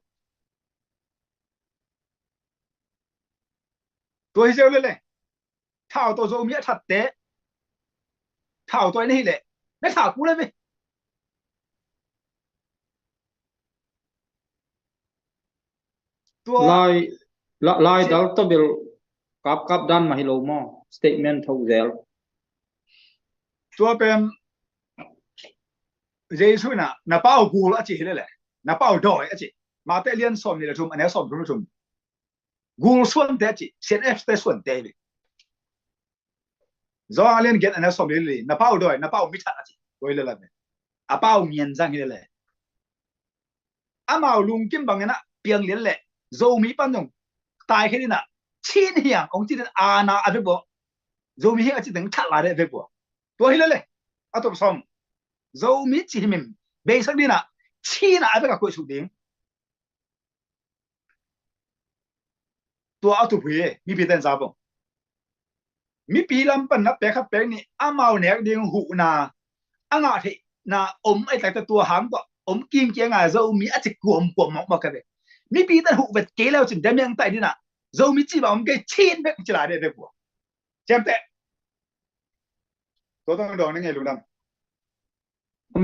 to hi se le thao to zo mi athat te thao to ni le na tha ku le be lai dal to bil kap dan ma hilo mo statement thau zel to pen jesu na pao gu la chi le na pao doi a chi ma te lian som ni le thum ane som thum gu suan te chi sen f te suan te le zo alien get ane som le na pao doi na pao mi tha chi doi le la me a pao mien jang ni le amao lung kim bang na piang lian le zo mi pan dong tai khi na chin hiang ong chi a na a be bo zo mi hi a chi deng tha la de be bo to hi le a to som zo mi chi mim be sak ni na chi na a be ka ko su ding to a tu phi mi pi ten sa bo mi pi lam pan na pe kha pe ni amao ne ding hu na anga the na ai tak ta tua hang to kim kia nga zo mi a chi kuom ma ka ve mi pi ta hu vet ke lao chin dam yang tai ni na zo mi chi ba ke chen ve chi la de ve ko chem te to tong dong nge lu dam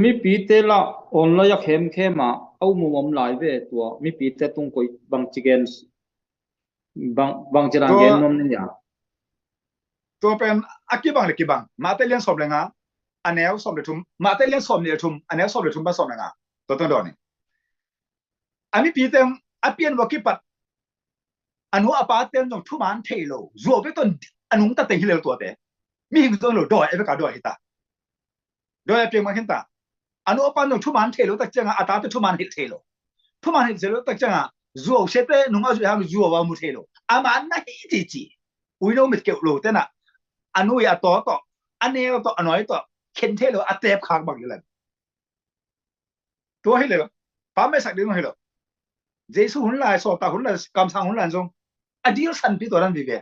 mi pi te la on lo ya khem ma au mu mom lai ve tua mi pi te tung koi bang chicken bang chirang gen nom ni ya to pen akibang le kibang ma te len som le nga anel som le thum ma te len som le thum anel som le thum ba som le nga to tong dong ni ami pi te apien wa ki pat anu apa ten dong thu man thei lo zo ve ton anung ta te hi le to te mi hing dong lo do e ve ka do hi ta do e pien ma hin ta anu apa dong thu man thei lo tak chang ata te thu man hi thei lo thu man hi thei lo tak chang zo se te nung a zo hang zo wa mu thei lo ama na hi ti chi ui no mit ke lo te na anu ya to ane to anoi to ken thei lo a tep khang bang le to hi le pa me sak ding hi lo jesu hun lai so ta hun lai kam sang hun lan jong adil san pi to ran vi ve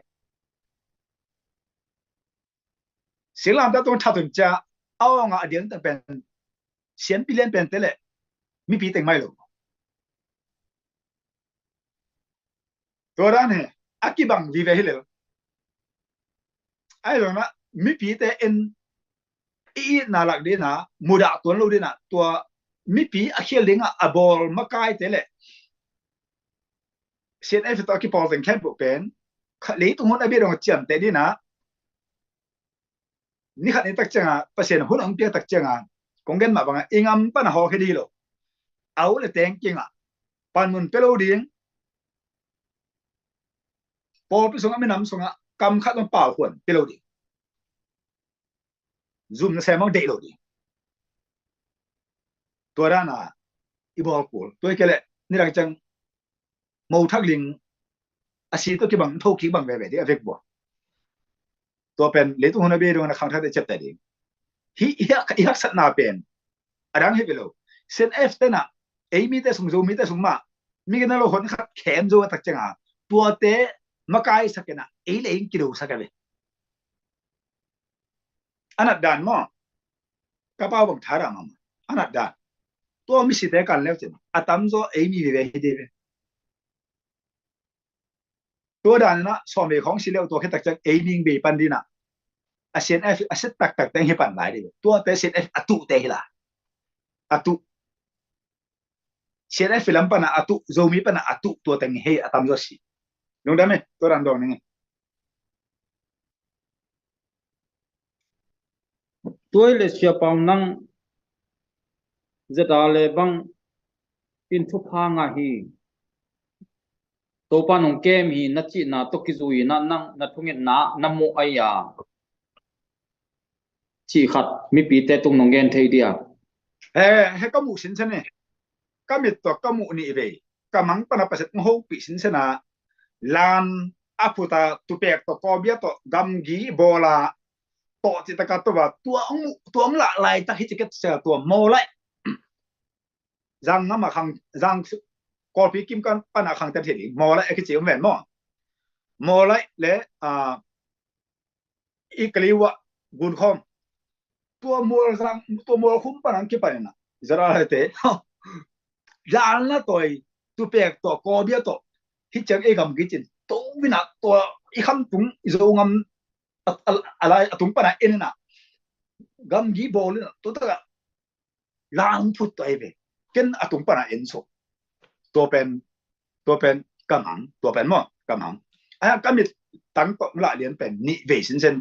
silam ta tong tha tun cha aw nga adil ta pen xian pi len pen te le mi pi teng mai lo to ran he akibang vi ve hi le ai lo na mi pi te en i na lak de na muda ton lo de na to mi pi a khel dinga a bol makai te le xian ai to ki pol teng khem bu pen le tu hun a bi rong chiam te di na ni khat ni tak changa pasien hun ong pia tak changa kongen ma banga ingam pan ho ke di lo au le teng kinga pan mun pelo ding pol pi songa minam songa kam khat on pau huan pelo ding zoom na semong de lo di to ra na i bol pol to ke le ni rang chang mau thak ling asi to ki bang tho ki bang ve ve de avek bo to pen le tu hun a bi rong na khang tha de chep ta ding hi ya sat na pen adang he belo sen f te na ei mi te sung zo mi te sung ma mi ke na lo hon khat khem zo tak changa tua te makai sakena ei le ing kilo sakave anat dan mo ka pa bang thara ma anat dan to mi si te kan le chen atam zo ei mi ve he de to dan na so me khong si le to khe tak chang ei ning be pan di na a sen f a set tak te he pan lai de to te sen f atu te la atu sen f lam pana atu zo mi pana atu to teng he atam zo si nung dame to ran dong ni tuai le sia pang nang zeta le bang pin thu pha nga hi to pa nong kem hi na chi na to ki zui na nang na thungin na namu aya chi khat mi pi te tung nong gen thei dia he ka mu sin chen ne ka mit to ka mu ni ve ka mang pana pa set ho pi sin sena lan aputa tu pek to ko bia to gam gi bola to ti ta ka to ba tuang la lai ta hi tiket sa to mo lai jang na ma khang jang ko pi kim kan pana khang ta thi mo lai ki chi wen mo lai le i kliwa gun khom tua mo khum panang ki panena zara te yan la toy tu pek to ko bia to hi chang e gam gi chin to bina to i kham tung zo ngam ala atung pana enna gam gi bol to ta lang phut to ebe ken atung pana en so to pen kamang to pen mo kamang aya kamit tang to la lian pen ni ve sin sen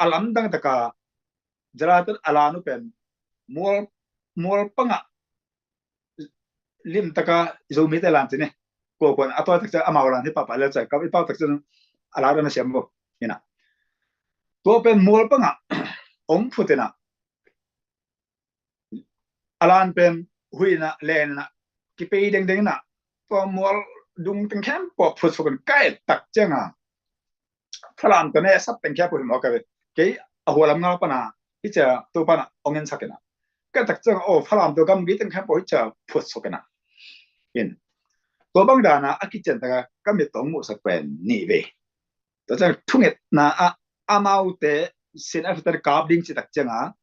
alam dang taka jaratul alanu pen mol panga lim taka zomi te lan tine ko kon ato tak cha amawalan he papa le cha ka pa tak cha ala na sembo ina to pen mol panga ong phutena alan pen huina lena ki pe deng deng na to mol dung teng kham po phut so kan kai tak changa phalam to ne sap teng kha pu mo ka ke a holam nga pana hi cha to pana ongen sakena ka tak chang o phalam to gam gi teng kha po hi cha phut so kana in to bang da na akichen ta ka mi tong mu sak pen ni ve to cha thunget na a amau te sin after kap ding chi tak changa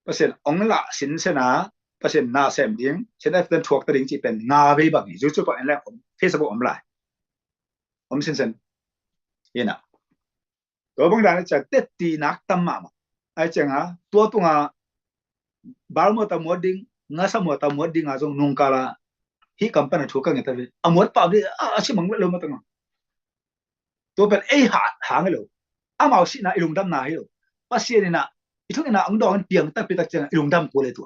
pasen ong la sin sena pasen na sem ding sin after thuak ta ding chi pen nga ve bang ju chu pa en la Facebook om lai om sin sen yena to bang dan cha tet ti nak tam ma ai changa tua tunga balmo ta moding nga sa mo ta moding a jong nung kala hi company thu ka nge ta ve amot pa bi a chi mang lo ma ta to pen e ha nge lo amao si na ilung dam na hi lo pasia ni na ithung na ang dong piang ta pi tak chang ilung dam ko le tu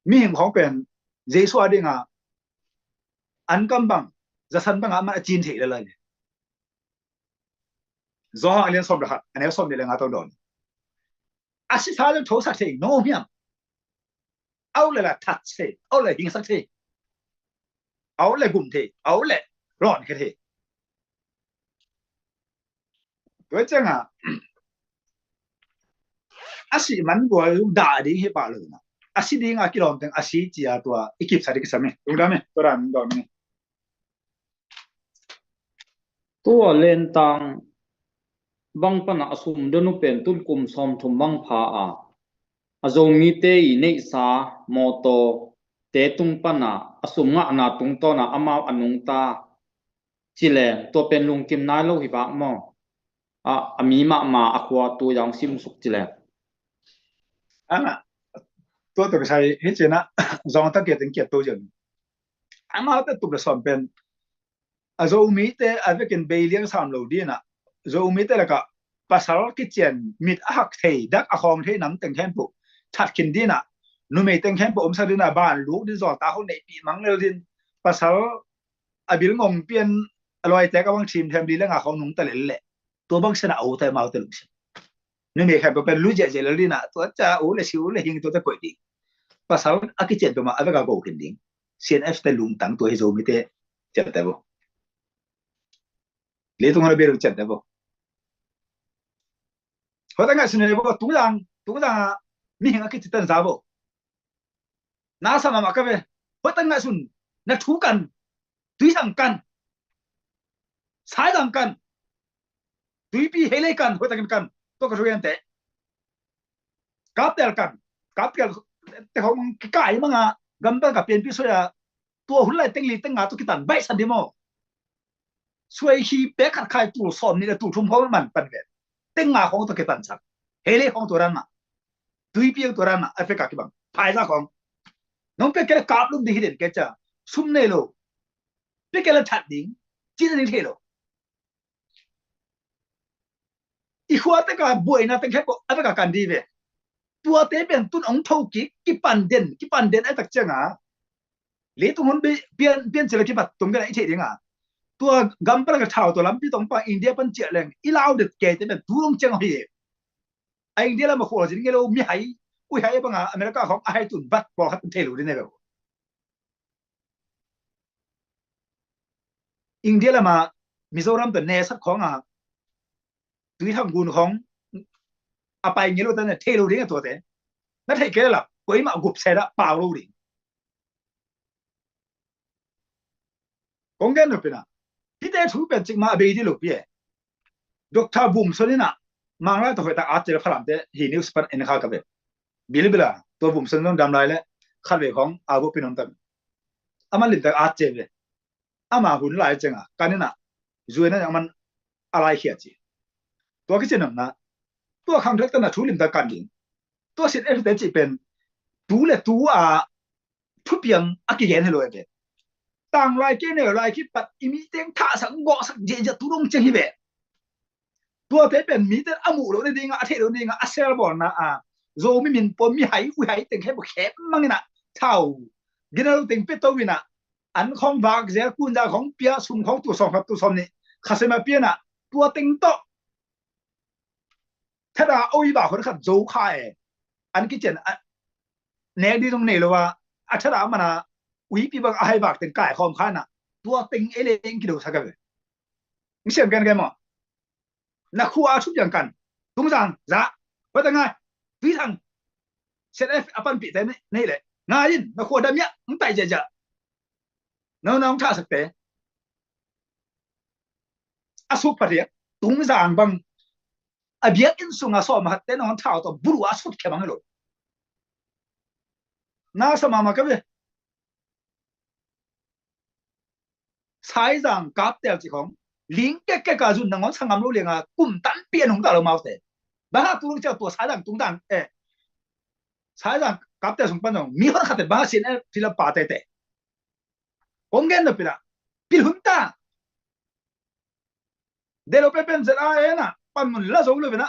mi hing hong pen jesu adinga an kam bang za san bang ama chin the le le zo ha alian som da ha ane som ni le nga to don asi sa le tho sa the no miam au le la that the au le hing sa the au le gum the au le ron ke the to chang a asi man go da ding he pa lo na asi ding a kilom teng asi chi a to ekip sa dik same dung da me to ran do me ตัวเลนตังบังปนะอสุมเดนุเป็นตุนกุมซอมทุมบังพาอาจงมีเตยในสาโมโตเตตุงปนะอสุมงะนาตุงโตนะอมาอนุงตาจิเลตัวเป็นลุงกิมนายโลหิบะมอมีมาอควาตัวยังซิมสุกจิเล ana to to sai he chena zong ta ke teng ke to jen ama ta tu la som pen a zo mi te a ve ken be liang sam lo di na zo mi te la ka pasal ki chen mit a hak thei dak a khom thei nam teng khem pu that kin di na nu me teng khem pu om sa di na ban lu di zo ta ho nei pi mang le din pasal a bil ngom pian aloi te ka bang chim them di la nga khom nung ta le le to bang sena au ta mau te lu nên mình khai bên lúa dễ là đi nè tôi cha ủ là xíu là hiện tôi ta quậy đi và sau à cái chuyện tôi mà ở cái gạo kinh điển CNF ta lùng tăng tôi rồi mới thế chặt tay vô lấy tôi nói biết được chặt tay vô hồi ta nghe xin này vô tú rằng mình cái chuyện tân sao vô na sao mà cái về hồi ta nghe xin na thú cần túi thằng cần sai thằng cần túi pi hay lấy cần hồi ta cần to ka ruyan te kaptel te hom kai manga gamba ka pen pi so ya to hulai tengli tenga to kitan bai san demo suai hi pe khat khai tu som ni tu thum hom man pan ve tenga hong to kitan sak hele hong to ran ma tui pi to ran ma afrika ki bang phai ra khong nong pe ke kap lu di hiden ke cha sum ne lo pe ke la that ding chi ni the lo ikhwa te ka boi na teng khepo ata ka kan di ve tua te pen tun ong thau ki pan den ai tak changa le tu hon be pian chela ki bat tum ga ai the dinga tua gam pra ka thau to lam pi tong pa india pan che leng ilau de ke te pen tu long chang hi ai india la ma kho jin ngelo mi hai ui hai ba nga america khong ai tun bat po khat the lu de ne be india la ma mizoram te ne sat khong a tùy thằng gùn không à bài nhớ lo tên là theo đếnตัวthế nó thấy cái là quấy mạo gục xe đã bảo luôn đi con cái nó bên à thì để thú bên chính mà bây giờ lúc bia doctor boom số này nè mang lại tôi phải ta áp chế phát làm thế thì news pan en khá cái việc biết là tôi boom số nó đam lại đấy khát về không à bộ pin ông tâm à mà liền ta áp chế về à mà hun lại chăng à cái này nè rồi nó anh alai khiết chứตัวก็เช่นนั้นนะตัวคำทักษะน่ะทุลิมตะกันดิตัวสิเอฟเตจิเป็นตูเลตูทุเปียงอักเกนให้เลยเด้ต่างรายเกนเนี่ยรายคิดปัดอิมิเตงท่าสังกอสักเจจะตุรงเจฮิเบตัวเตเป็นมีแต่อมูโรนี่ดิงะอเทโรนี่ดิงะอเซลบอนนะโซมิมินปอมีไหอุยไหเต็งแค่บ่แคบมั่งนี่น่ะเท่ากินเอาเต็งเป็ดตัววิน่ะอันของวากเสียกุนจาของเปียซุ่มของตัวสองครับตัวสองนี่คาเซมาเปียน่ะตัวเต็งโตถ้าเราเอาอีบ่าคนขัดโจ้ข่ายอันกิจเนี่ยแนวดีตรงนี้เลยว่าถ้าเรามันวิปีบังไอ้บักถึงก่ายคอมข้าน่ะตัวติงเอเลงกิโลสักกันไม่เชื่อกันกันมั้งนักขัวชุบอย่างกันตุ้งสังจ้าว่าแต่ไงทุยทางเซตเอฟอปันปีแต่นี่แหละงานยินนักขัวดำเนี้ยมึงไต่เจ๊น้องท่าสักแต่อสุปะเดีย tung giang bang a biak in sunga so ma te non thao to buru a sut ke bang lo na sama ma ka be sai giang kap tel chi khong ling ke ka jun nang on sangam lo lenga kum tan pian hong ta lo mau te ba ha tu cha to sai giang tung dan sai giang kap tel sung pan dong mi hon khat ba sin e phila pa te ong gen no pila pil hun ta de lo pe pen zela e na pan mun la zo lo be na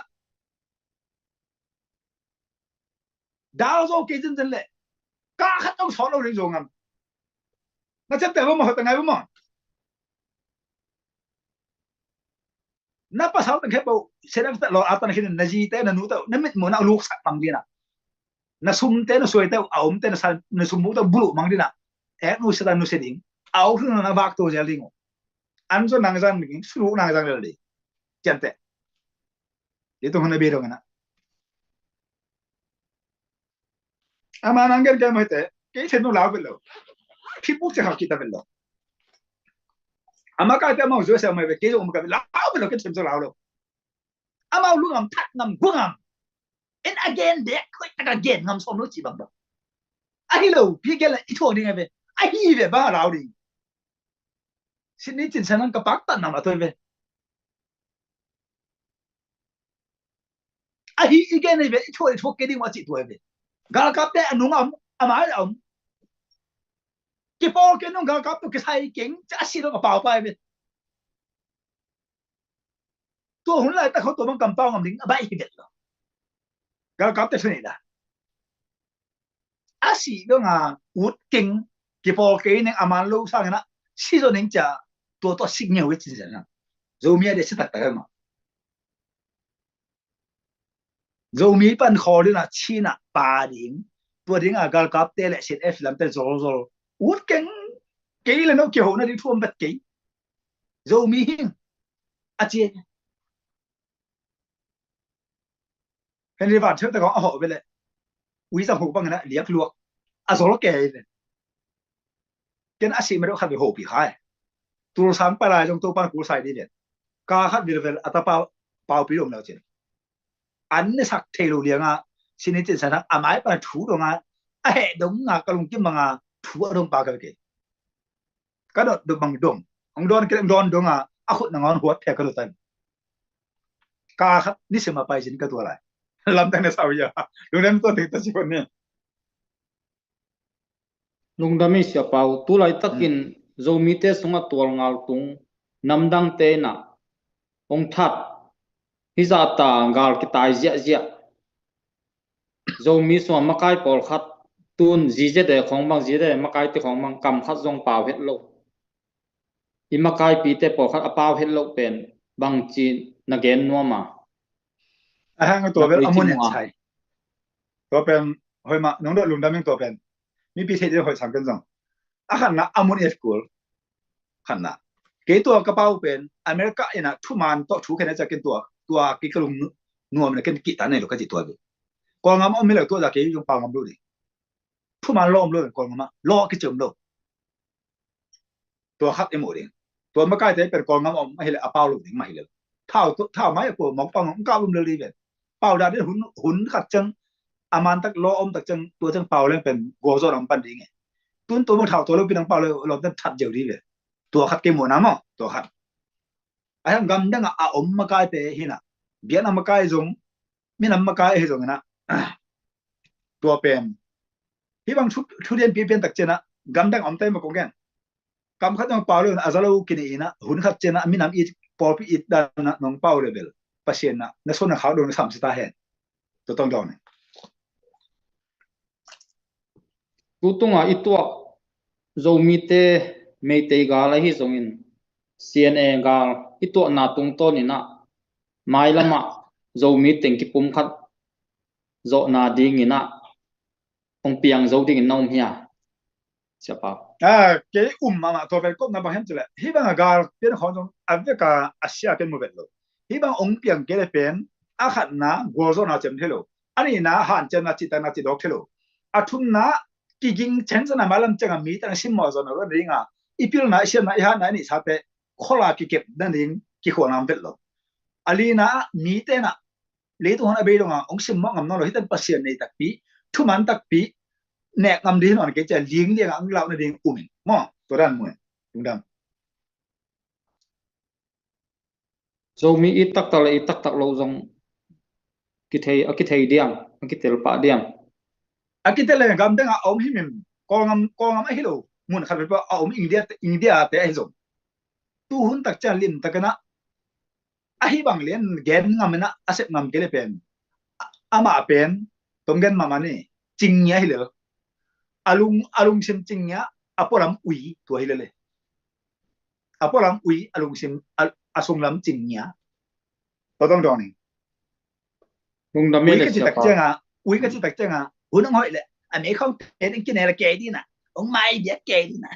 da zo ke jin jin le ka khat ông so lo ri zo ngam na chen te ba mo ta ngai ba mo na pa sao ta ke bo se na ta lo atan hin na ji te na nu ta na mit mo na lu sak mang dina na sum te na soi te aum te na sal na sum mu ta bulu mang dina e nu se da nu se ding au thu na bak to ja ling an so nang jang ding su nang jang le di chen te itu hone be dong na ama nang ger ke mo te ke se no la be lo khi bút sẽ học kita bello ama ka te mo zo se mo be ke zo mo ka la be lo ke tem zo la lo ama lu ngam that ngam guangam and again de ko ta again ngam som lo chi bang ba ai lo pi ke la I tho ding be ai hi be ba la ding sin ni chin sanan ka pak tan nam la toi be ai hi again be I tho ke ding wa chi toi be gal kap te anu ngam ama ai om cái bò cái nó gặp được cái sai cảnh chắc xí nó có bảo bài về tôi hôm nay ta không tôi bằng cầm bao ngầm lính bay cái việc đó gặp được thế này là xí đó là út kinh cái bò cái này aman lâu sang cái xí rồi nên chả tôi xin nhiều cái gì nữa rồi mi để sẽ đặt cái mà rồi mi ban khó đi là chi nè ba điểm tôi đến gặp thế lại sẽ F làm thế rồi út kinh cái là nó kiểu nó đi thua bật cái dầu mi hiên à chị cái này bạn trước ta có họ về lại quý dòng hồ bằng cái liếc luộc à rồi nó kể cái nó xí mà đâu khác về hồ bị khai tu sángไปlại trong tu ban cú sai đi điện cá khác về về à ta bao bao bị lồng nào chứ anh này sắc thay đồ liền à xin nên chính xác à máy bạn thủ đồ à hệ đúng à cái lồng kim bằng à thủ ở đông bao cái cái đó được bằng đồng ông don cái don đồng à khut ngon huat theo cái đó tên cá khác ní xem mà bay trên cáiตัวlại làm thế này sao vậy lúcนั้นตัวถึงตัวชิคนเนี่ยลุงดามิเสียเปาตุไลตักินโจมีเตสงตัวงาลตุงนำดังเตนะองทัดฮิซาตางาลกิตายเจียเจียโจมีส่วนมะกายปอลขัดตุนจีเจเดของบางจีเดมะกายที่ของบางกำขัดจงเปล่าเฮ็ดโลอิมะกายปีเตปอลขัดอเปล่าเฮ็ดโลเป็นบางจีนักเกนนัวมาฮะตัวเป็นอมุนเห็นใช่ตัวเป็นหอยมาน้องเด็กลุงดำยังตัวเป็นมีพิเศษที่หอยสังกันจังขันนะอมุนเอฟกูลขันนะเกี่ยตัวกระเป๋าเป็นอเมริกาเองนะทุกมันต่อชูแค่นั้นจะกินตัวกี่กลุ่มนัวมันกินกี่ตันเนี่ยลูกก็จิตตัวเป็นกองงามอเมริกาตัวจะกี่ยุ่งเปล่างามดูดิทุกมันล้อมเลยกองงามล้อกี่จมดูตัวขัดไอ้หมดเองตัวไม่ใกล้แต่เป็นกองงามไม่เห็นเอาเปล่าลูกถึงไม่เลยเท่าไม้ตัวมองปังของก้าวลุ่มเลยแบบเป่าได้ด้วยหุ่นขัดจังอามันตักล้อมตักจังตัวจังเป่าเลยเป็นกัวโซ่ลำปันดีไงตัวมันเท่าตัวเราเป็นตังเป่าเลยเราต้องทัดเจียวดีเลยตัวขัดเกมหัวน้ำอ่ะตัวขัดไอ้ทำกำดังอ่ะอมมากายเตะหินะเบียนมากายจงไม่นำมากายให้จงนะตัวเป็นที่บางชุดเรียนเปลี่ยนตักเจนะกำดังอมเต้มากงแกนกำขัดจังเป่าเลยอาจจะเรากินอีนะหุ่นขัดเจนะไม่นำอีพอพี่อีด้านน้องเป่าเลยเบลเปอร์เซ็นต์นะในส่วนเขาโดน30 ตาเห็นตัวต้องโดนกูตุงอ่ะอีตัวโจมีเตไม่เตกาลฮิจงอิน CNA กาลอีตัวนาตุงต้นนี่นะไม่ละมะโจมีเต็งกิปุ่มขัดโจนาดิ่งนี่นะองเปียงโจดิ่งน้องเฮียเสียเปล่าเกี่ยมาตัวเป็นก็นับเห็นจุดเลยที่บางกาลเป็นของจงอเมริกาอาเซียเป็นโมเดลเลยที่บางองค์เปียงเกี่ยเป็นอาขัดนะกัวโซนาเจมเทโลอันนี้นะหันเจนาจิตนาจิดอกเทโลอาทุนนะกิงเชนส์นะมาลังจังมีตั้งชิมมอซอนอะไรนี่ไงอีพิลนะเชียนนะอีฮันนะนี่ชาเปโคลากิเก็บนั่นเองกิขวานำเป็นหรอ alina mi te na le tu hona be donga ong sim mo ngam no lo hitan pasien nei tak pi thu man tak pi nek ngam di non ke cha ling liang ang lau na ding umin mo to ran mo lungdam zo mi itak tal itak tak lo zong ki thei diam ki tel pa diam akitele gam denga om himim ko ngam a hilo mun khat pa om india te ai zo tu hun tak cha lim takana a hi bang len gen ngam na asep ngam kele pen ama pen tom gen mama ni chingnya hilo alung sim chingnya aporam ui tu hilo aporam ui alung sim asung lam chingnya to tong dong ni lung da me ui le cái chi sia tak pa chenga ui cái chi tak chenga hun ngoi le anh ấy không thế đến cái này là kệ đi nè ông mai biết kệ đi nè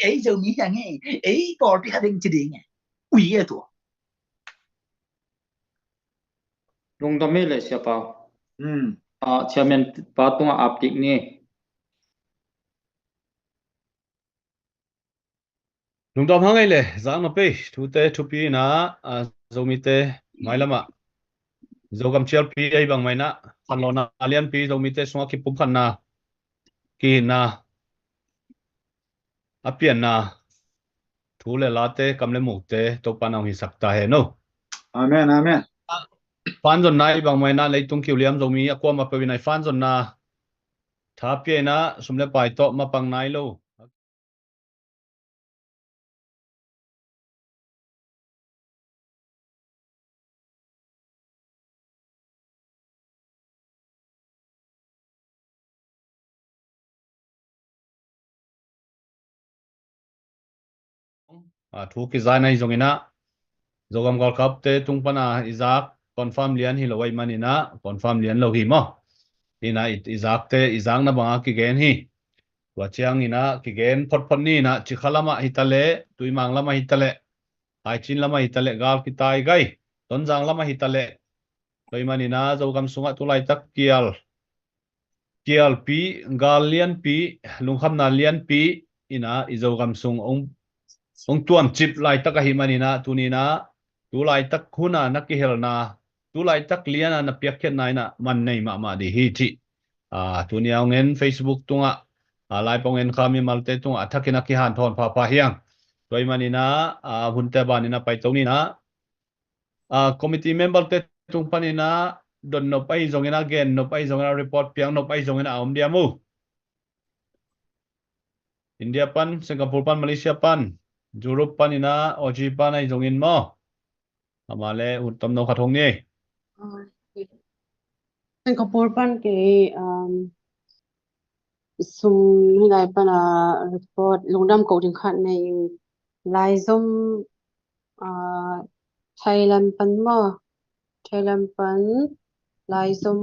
ấy giờ nghĩ rằng ấy có cái hình chỉ đi nè quỷ à tụi lung da me le sia pa ừ chairman pa tung ap tik ni lungdom hangai le zang no pe thu te thu pi na zomi te mai lama zogam chial pi ai bang mai na khan lo na alian pi zomi te sunga ki pum khan na ki na apian na thu le la te kam le mu te to panang hi sakta he no amen amen fan zon nai bang mai na leitung kiu liam zomi akwa ma pe nai fan zon na tha pi na sumle pai to ma pang nai lo thu ki zai nai zongina zogam gol kap te tung pana izak confirm lian hi lowai manina confirm lian lo hi mo ina izak te izang na banga ki gen hi wa chiang ina ki gen phot phot ni na chi khalama hitale tuimang lama hitale ai chin lama hitale gal ki tai gai ton jang lama hitale loi manina zogam sunga tulai tak kial pi gal lian pi lungkham na lian pi ina izogam sung ong tuam chip lai tak hi manina tunina tu lai tak khuna nakki helna tu lai tak liana na piakhet nai na man nei ma di hi thi tunia ngen facebook tunga lai pongen khami malte tunga thakina ki han thon pha hiang toy manina hunte banina pai toni na committee member te tung panina don no pai zongena gen no pai zongena report piang no pai zongena om diamu India pan Singapore pan Malaysia pan Europe pan ina OG pan ai zongin mo amale utam no khathong ni Singapore pan ke sum hilai pan report lungdam ko ding khat nei lai zom Thailand pan mo Thailand pan lai zom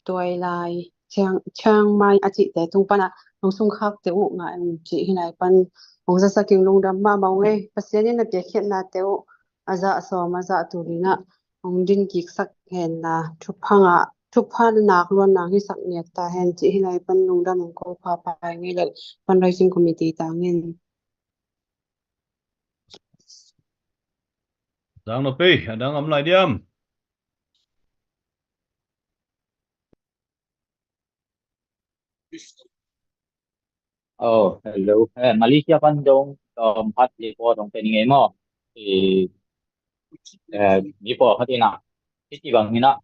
toy lai chang mai achi te tung pana nong sung khak te u nga chi hilai pan ong za saking lungdam ma maunge pasiani na pe khet na te u aza so ma za turina ong din ki sak hen na thuphan nak lon na hi sak nek ta hen chi hilai pan lungdam ko pha pa ngi le fundraising committee ta ngin dang no pe dang am lai diam Oh, hello. Malaysia pan dong phát đi po dong pening emo. Thì đi po hati na. Iti bang ina.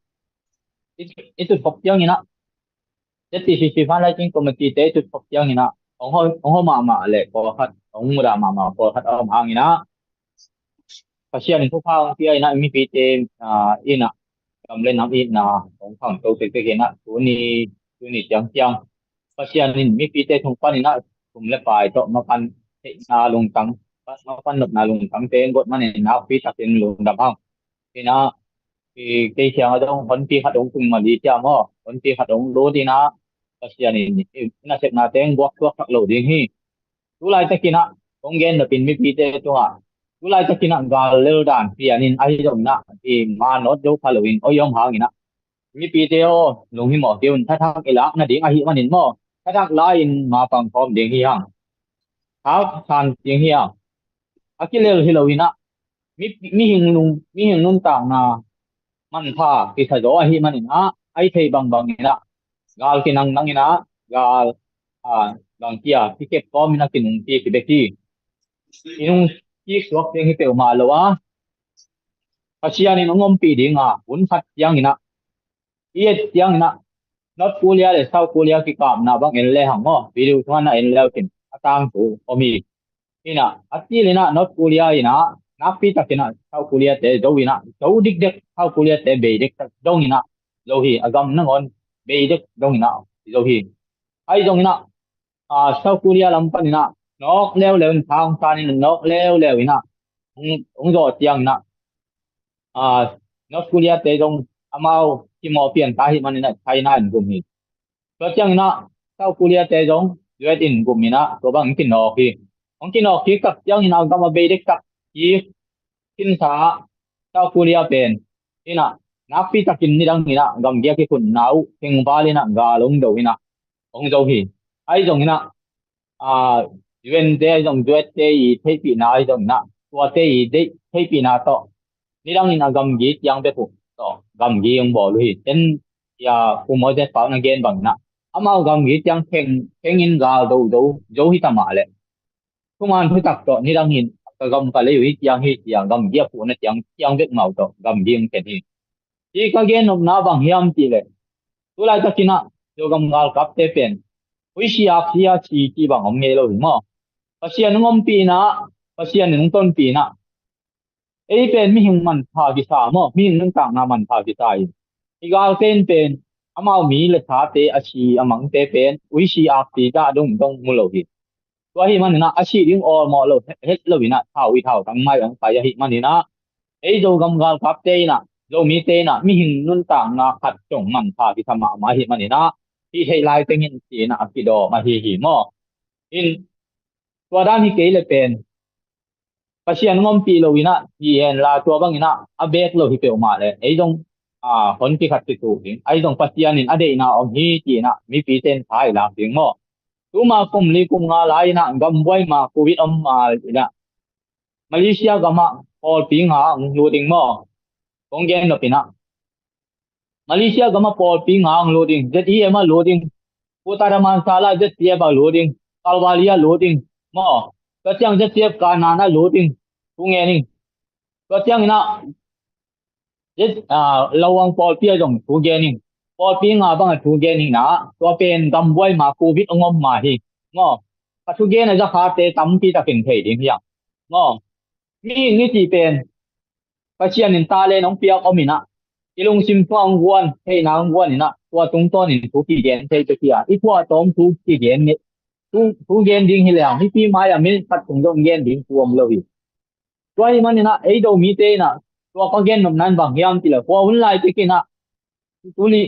Itu phok yang ina. Jadi sisi fan lai ching committee te itu phok yang ina. Ông ho ma le po hat. Ông mura ma po hat om hang ina. Pasien ni phao pi ina mi pi te ina. Kam lên nam ina. Ông phang to te ke ina. Tu ni chang. Pasien ni mi pi te thong pan ina. Kum le pai to ma pan na lung tang ma pan nop na lung tang te got man na pi ta tin lung dam hang thì na thì cái chiang ở trong vấn pi hạt ống cùng mà đi chạm ho vấn pi hạt ống đố thì na Pasien ni na sep na te ngok tuak tak lo ding hi tu lai ta kina ong gen na pin mi pi te to ha tu lai ta kina gal le dan pi anin ai jong na thì ma not do following oyom hang ina mi pi te o lung hi mo te un tha thak ila na ding a hi manin mo tha thak lain ma pang phom ding hi hang áo san tiếng hiền akilel hilowina mi hình nun tang na man tha ki tha zo hi manin a ai thei bang ina gal ki nang ina gal bang kia ki ke ko mina ki nung ti ki beki inung ki swak ding hi pe ma lo a pasian in ngom pi ding a un phat yang ina iet yang ina North Korea le South Korea ki kam na bang en le hang mo video thwan na en le kin atang tu omi ina ati le na North Korea ina na pi ta kina South Korea te do ina do dik dek South Korea te be dik ta dong ina lo hi agam na ngon be dik dong ina lo hi ai dong ina South Korea lam pan ina nok leo thang ta ni nok leo ina ong do tiang ina North Korea te dong amao ki mo pian ta hi man ina China en gum hiก็จังนะเจ้ากุเลียเตจงเวดินกุมินะตัวบางกินนอกีองกินนอกีกับจังนะก็มาเบดิกับยีกินสาเจ้ากุเลียเป็นนี่นะนักพิจารณาดังนี่นะกำเกียกิคุณนาวเพ่งบาลีนะกาลงดูนี่นะองเจ้าฮีไอ้จงนี่นะเวนเตจงด้วยเตยเทปีนาไอ้จงนะตัวเตยเดเทปีนาต่อนี่ดังนี่นะกำกียังไปผูกต่อกำกียังบอกเลยเช่นอย่าผู้มอจะฟังนักเรียนบางนะamao gam gi chang kheng in gal do zo hi ta ma le kuman phu tak to ni dang hin ka gam ka le wi yang hi yang gam gi pu na yang vek mau to gam ding ken hi ti ka gen nom na bang hiam ti le tu lai ta kina yo gam gal kap te pen wi si ap si a chi ti bang om nge lo mo pasian ngom pi na pasian nung ton pi na ei pen mi hing man pha gi sa mo mi hing nung tang na man pha gi sai igal ten pen amao mi le tha te achi amang te pen ui si ap ti da dong mu lo hi to hi man na achi ding or mo lo het lo ina thau i thau tang mai ang pa ya hi man na ei zo gam gal kap te na zo mi te na mi hin nun tang na khat chong man pha ki thama ma hi man na hi hei lai te ngin ti na ki do ma hi mo in to dan hi ke le pen pasian ngom pi lo ina hi en la to bang ina abek lo hi pe ma le ei dongคนที่ขัดติดถูกไอ้ตรงปัจจัยนี่อดีตนะองค์ที่จีน่ะมีปีเส้นท้ายหลักถึงมั้งตัวมาคุมลีคุมงาลายนะกำไว้มาโควิดมาเนี่ยมาเลเซียก็มาพอปีหาลูดิงมั้งคงเย็นแล้วปีน่ะมาเลเซียก็มาพอปีหาลูดิงเจ็ดที่มาลูดิงพุทธรามันซาลาเจ็ดที่มาลูดิงคาลวาลียลูดิงมั้งก็จังเจ็ดที่กานานะลูดิงคงเย็นนี่ก็จังนะระวังปอดเปียจงถูกเกนิงปอดปีงาบังถูกเกนิงนะตัวเป็นกำไว้มาโควิดงอมมาที่งอปัจจุบันจะขาเตตั้มปีตะเก่งเทดิงอย่างงอมีนี่จีเป็นปัจจัยนินตาเลน้องเปียกอมินะอีลุงซิมฟองวนเทนางวนนี่นะตัวตรงต้นนี่ถูกกี่เกนเทจะเกียอีพวกต้มถูกกี่เกนนี่ถูกเกนดิ้งให้แล้วนี่ปีมาอย่างมีปัดตรงตรงเกนดิ้งพวมเลยตัวนี้มันนี่นะไอ้ดอกมีเตนะตัวก็เกนนมนั้นบางอย่างที่ละพอวันไล่ไปกินนะ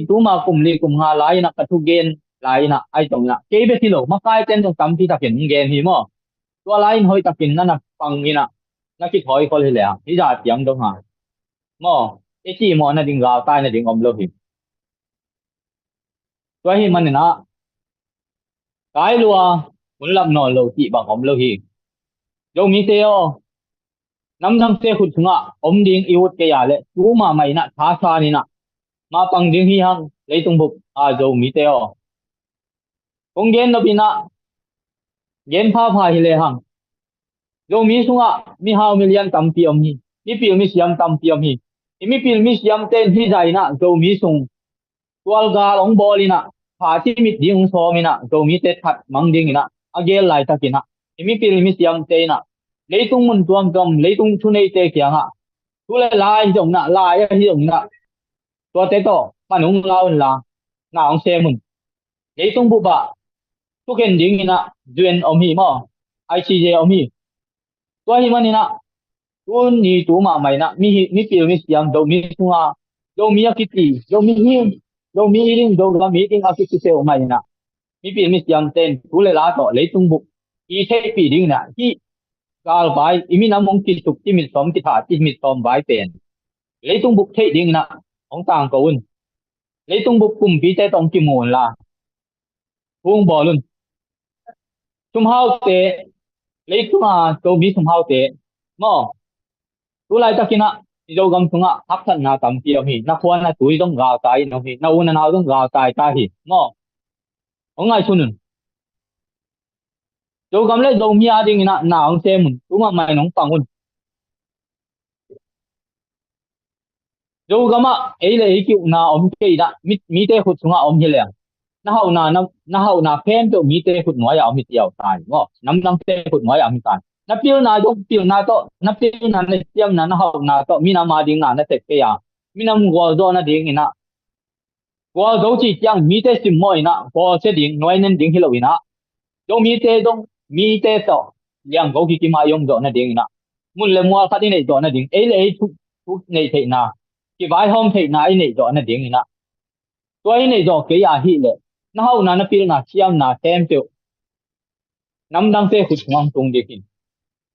ตัวมาคุมลีคุมงาไล่นะกระทุกเกนไล่นะไอ้ตรงนะเก็บไปที่หลงมาใกล้เต้นตรงตั้มที่ตะเกียนเกนหิมะตัวไล่หอยตะเกียนนั่นนะฟังนี่นะนักที่ถอยคนเลยแหละที่จะเสียงตรงหามอไอ้ที่มอนั่นดิ่งกาวใต้นั่นดิ่งอมโลหิตตัวที่มันนี่นะกายรัวมันลำนอนโลจิบางอมโลหิตโยมีเตอน้ำทั้งเสียขุดถึงอมดิ่งอีวุฒเกียเลยตัวมาใหม่นะท้าชานี่นะมาปังดิ่งที่หังเลยตรงบุกโยมีเตอคงเย็นนะพี่นะเย็นผ้าผ้าหิเลหังโยมีสุงมีฮาวมิเลียนตั้มเปียมฮีมีปีมีเสียมตั้มเปียมฮีมีปีมีเสียมเต้นที่ใจนะโยมีสุงตัวกาลงบอลีนะผาที่มีดิ่งโซมีนะโยมีเตทัดมังดิ่งนะอาเกลไลตะกินะมีปีมีเสียมเต้นะเลยตรงมันตัวกำเลยตรงชุนเอเตเกียงตัวเลยลายจงนะลายที่จงนะตัวเตโตปนุงลาวละหน้าองเซมุนเลยตรงบุบะทุกเห็นดิ่งนะเดือนอมีมั้งไอซีเจอมีตัวที่มันนี่นะตัวนี้ตัวมาใหม่นะมีปีมีเสียงโดมีสุงโดมีอากิติโดมีหิมโดมีอิริงโดก็มีอิงอากิติเซอใหม่นะมีปีมีเสียงเต้นตัวเลยลาต่อเลยตรงบุอีเทปีดิ่งนะที่กาลไปอิมินามงกิสุกที่มิสอมที่ถาที่มิสอมไว้เป็นเลยตรงบุกเทดิ่งนะของต่างกูนเลยตรงบุกกลุ่มปีเตตองกิมูลละพุ่งบอลุนชุมเฮาเตเลยตรงตัวมีชุมเฮาเตมอ tu lai takina ido gam tunga hakhan na tam ti hi na khwa na tui dong ga tai no hi na una na dong ga tai ta hi mo ongai sunun do gam le do mi ading na ong se mun tu ma mai nong pangun do gama ei le ki na om ke da mi te khut sunga om hi le na hau na phem to mi te khut no ya om hi tiao tai mo nam dang te khut no ya om hi tai na pil na do pil na to na pil na le tiam na hau na to mi na ma ding na te ke ya mi nam go do na ding ina go do chi chang mi te sim mo ina go se ding noi nen ding hi lo ina do mi te to yang go ki ma yong do na ding ina mun le mo kha ti nei do na ding ei le thu nei the na ki vai hom the na ei nei do na ding ina toy nei do ke ya hi le na hau na pil na chiam na tem pe nam dang te khut ngam tung de kin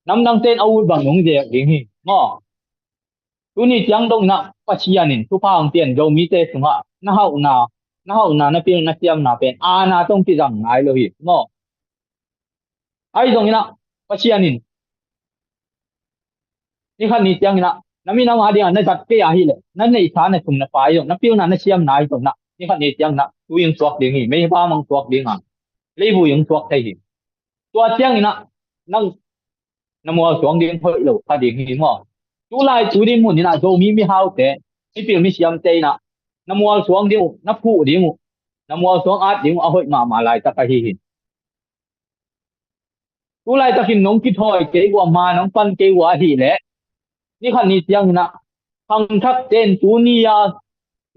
nam dang ten au bang nong de ding hi mo tu ni chang dong na pa chianin tu phang tiền do mi te sunga na hau na pil na chiam na pen a na tong ti jang ngai lo hi mo ai dong ina pa chianin ni khan ni chang ina nami na ma dia na jat ke ya hi le na nei tha na sum na pa yo na pil na chiam nai to na ni khan ni chang na tu yung suak ding hi me ba mang suak ding ha le bu yung suak thai hi tua chang ina nang namo suang ding phoi lo kha ding hi mo tu lai tu di mun ina do mi hau te mi pil mi siam te na namo suang ding na phu ding namo suang at ding a hoi ma lai ta ka hi hi tu lai ta kin nong ki thoi ke wa ma nong pan ke wa hi le ni khan ni chang ina thang thak ten tu ni ya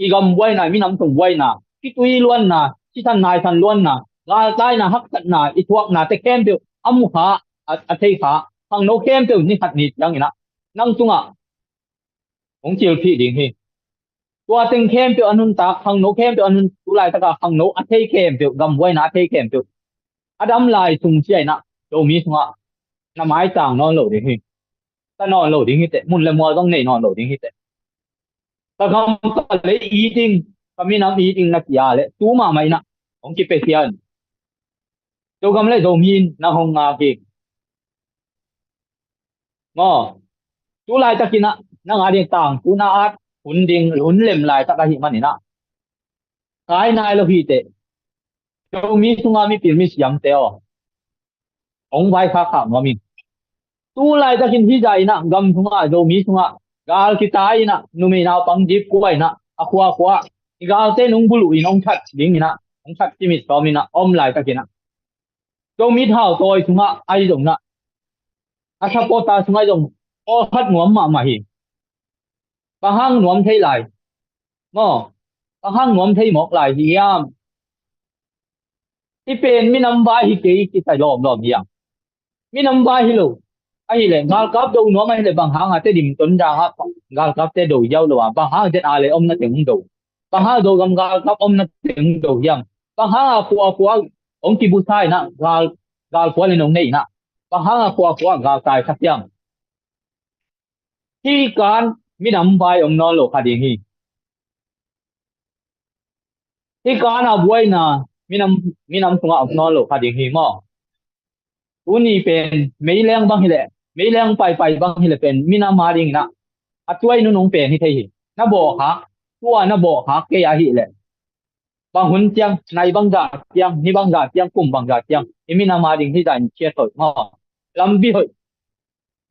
i gam wai na mi nam tung wai na ki tui luan na chi than nai than luan na ga tai na hak tat na i thuak na te kem tu amu ha a thei kha thang no kem tu ni khat ni chang ina nang tunga ong chiel phi ding hi tua teng kem tu anun ta thang no kem tu anun tu lai ta ka thang no a thei kem tu gam wai na a thei kem tu adam lai sung chi na do mi sunga na mai tang non lo ding hi ta non lo ding hi te mun le mo dong nei non lo ding hi te ta gam ta le eating kami nam eating na kya le tu ma mai na ong ki pe sian do gam le do min na hong nga ki ngo tu lai ta kina na nga ding tang tu na at hun ding hun lem lai ta ka hi man ni na kai nai lo hi te do mi sunga mi pil mi siam te o ong vai kha kha no mi tu lai ta kin hi dai na gam sunga do mi sunga gal ki tai na nu me na pang dip ku bai na a khwa gal te nung bulu i nong that ding ni na ong that ti mi so mi na om lai ta kina do mi thao toi sunga ai dong na a sapota sunga dong o khat nuam ma hi pa hang nuam thei lai mo pa hang nuam thei mok lai hi yam ti pen mi nam ba hi ke ki ta lom yang mi nam ba hi lo ai le gal kap do nuam ai le bang hang a te dim ton da ha gal kap te do yau lo bang hang te a le om na teng do bang ha do gam gal kap om na teng do yang bang ha kwa ông ki bu sai na gal kwa le nong nei na bang ha kwa gal tai khat yang khi kan mi nam bai om no lo kha ding hi khi kan a buai na mi nam sunga om no lo kha ding hi mo tu ni pen mei leng bang hi le mei leng pai bang hi le pen mi nam ma ding na a tuai nu nong pen hi thei hi na bo ha tua na bo ha ke ya hi le bang hun chiang nai bang da chiang ni bang da chiang kum bang da chiang mi nam ma ding hi dan che thoi mo lam bi hoi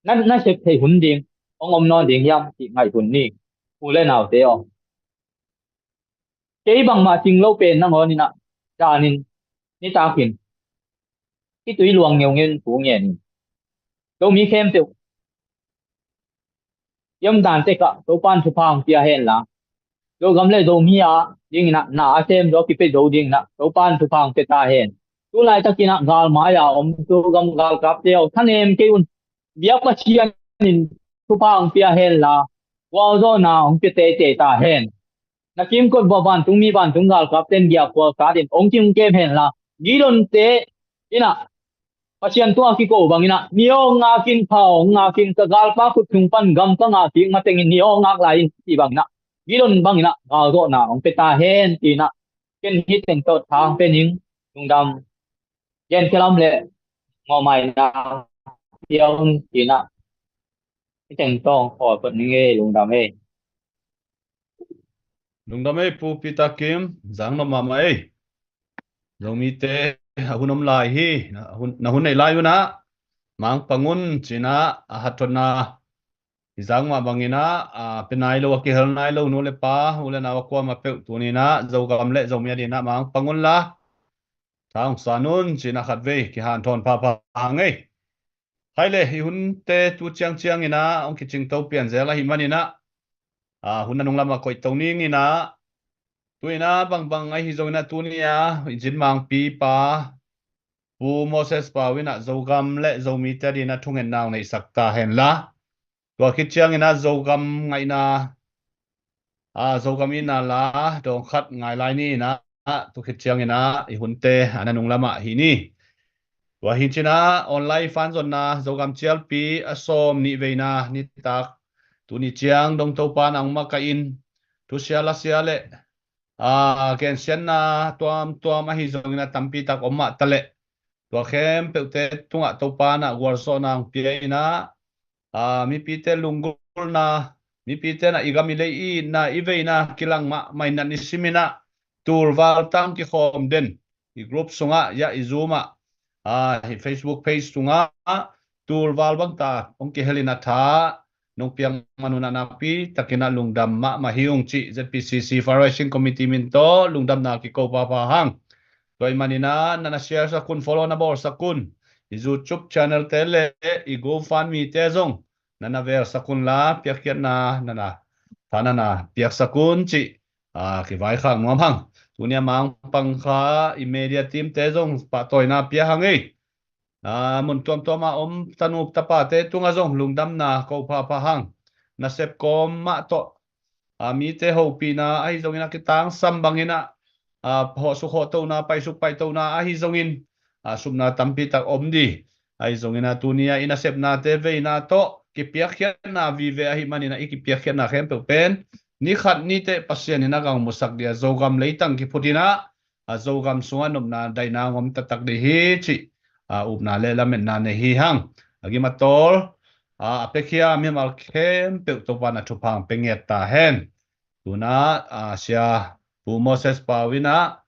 na se thei hun ding ông no ding yam ti ngai hun ni u le nào te o ke bang ma ting lo pen na ngon ni na da nin ni ta kin ki tui luang ngeu ngen pu nge ni do mi khem te yam dan te ka to pan chu phang pia hen la do gam le do mi a ding na a sem do ki pe do ding na to pan chu phang te ta hen tu lai ta kina gal ma ya om tu gam gal kap te o than em ke un bia pa chian nin chu phang pia hen la wa zo na ong pe te ta hen na kim ko ba ban tung mi ban tung gal kap ten dia ko ka din ong kim ke hen la gilon te ina pasian tu aki ko bangina nio nga kin phao nga kin ka gal pa ku thung pan gam pa nga ki ma teng nio nga lai ti bangna gilon bangina ga zo na ong pe ta hen ti na ken hit teng to thang pe ning tung dam yen kelam le ngo mai na tiang ti na cái chẳng tông khỏi phần nghe lùng đam ấy lung dam ei pu pita kim zang no mama ei zomi te hunom lai hi na hun nei lai una mang pangun china hatona izang ma bangina penai lo ki hel nai lo no le pa ule na ko ma pe tu ni na zo gam le zo mi di na mang pangun la thang sanun china khat ve ki han thon pa pa ngai hai le hi hun te tu chiang chiang ina ong ki ching to pian zela hi manina hun na nong lama koi to ni ngi na tuina bang bang ai hi zo na tu ni ya jin mang pi pa pu Moses pa wina zo gam le zo mi te di na thungen naw nei sakta hen la tua khi chiang ina zo gam ngai na zo gam ina la dong khat ngai lai ni na tu khi chiang ina i hun te ananung lama hi ni tua hi china online fan zon na zo gam chial pi asom ni veina ni tak tu ni chiang dong to pa nang ma ka in tu sia la sia le ken sian na tuam tuam a hi zo ina tampi tak omma tale tua khem pe te tunga to pa na warso nang pi ina mi pi te lungul na mi pi te na igami le I na iveina kilang ma mai na ni simina tur wal tam ki khom den I group sunga ya izuma hi Facebook page sunga tur wal bang ta ong ki helina tha nong piang manuna na pi takina lungdam ma hiung chi ZPCC Federation Committee min to lungdam na ki ko pa pa hang toy manina na share sa kun follow na bor sa kun I YouTube channel tele I GoFundMe te zong nana ver sakun la piak kiat na nana thana na piak sakun chi ki vai khang ngom hang tunia mang pang kha immediate team te zong pa toy na pia hang ei mun tuam tuam ma om tanup tapa te tunga zong lungdam na ko pa pa hang na sep kom ma to mi te ho pi na ai zong ina ki tang sam bangina ho su ho to na pai su pai to na a hi zong in sum na tampi tak om di ai zong ina tunia ina sep na te ve na to ki piak khian na vi ve hi manina ki piak khian na khem pe pen ni khat ni te pasien ina gang musak dia zogam leitang ki putina zogam sunga nom na dai na ngom tatak de hi chi up na le lamen na ne hi hang agi matol apekhia mi mal khem pe to pa na thupang penget ta hen tuna sia pu Moses pawina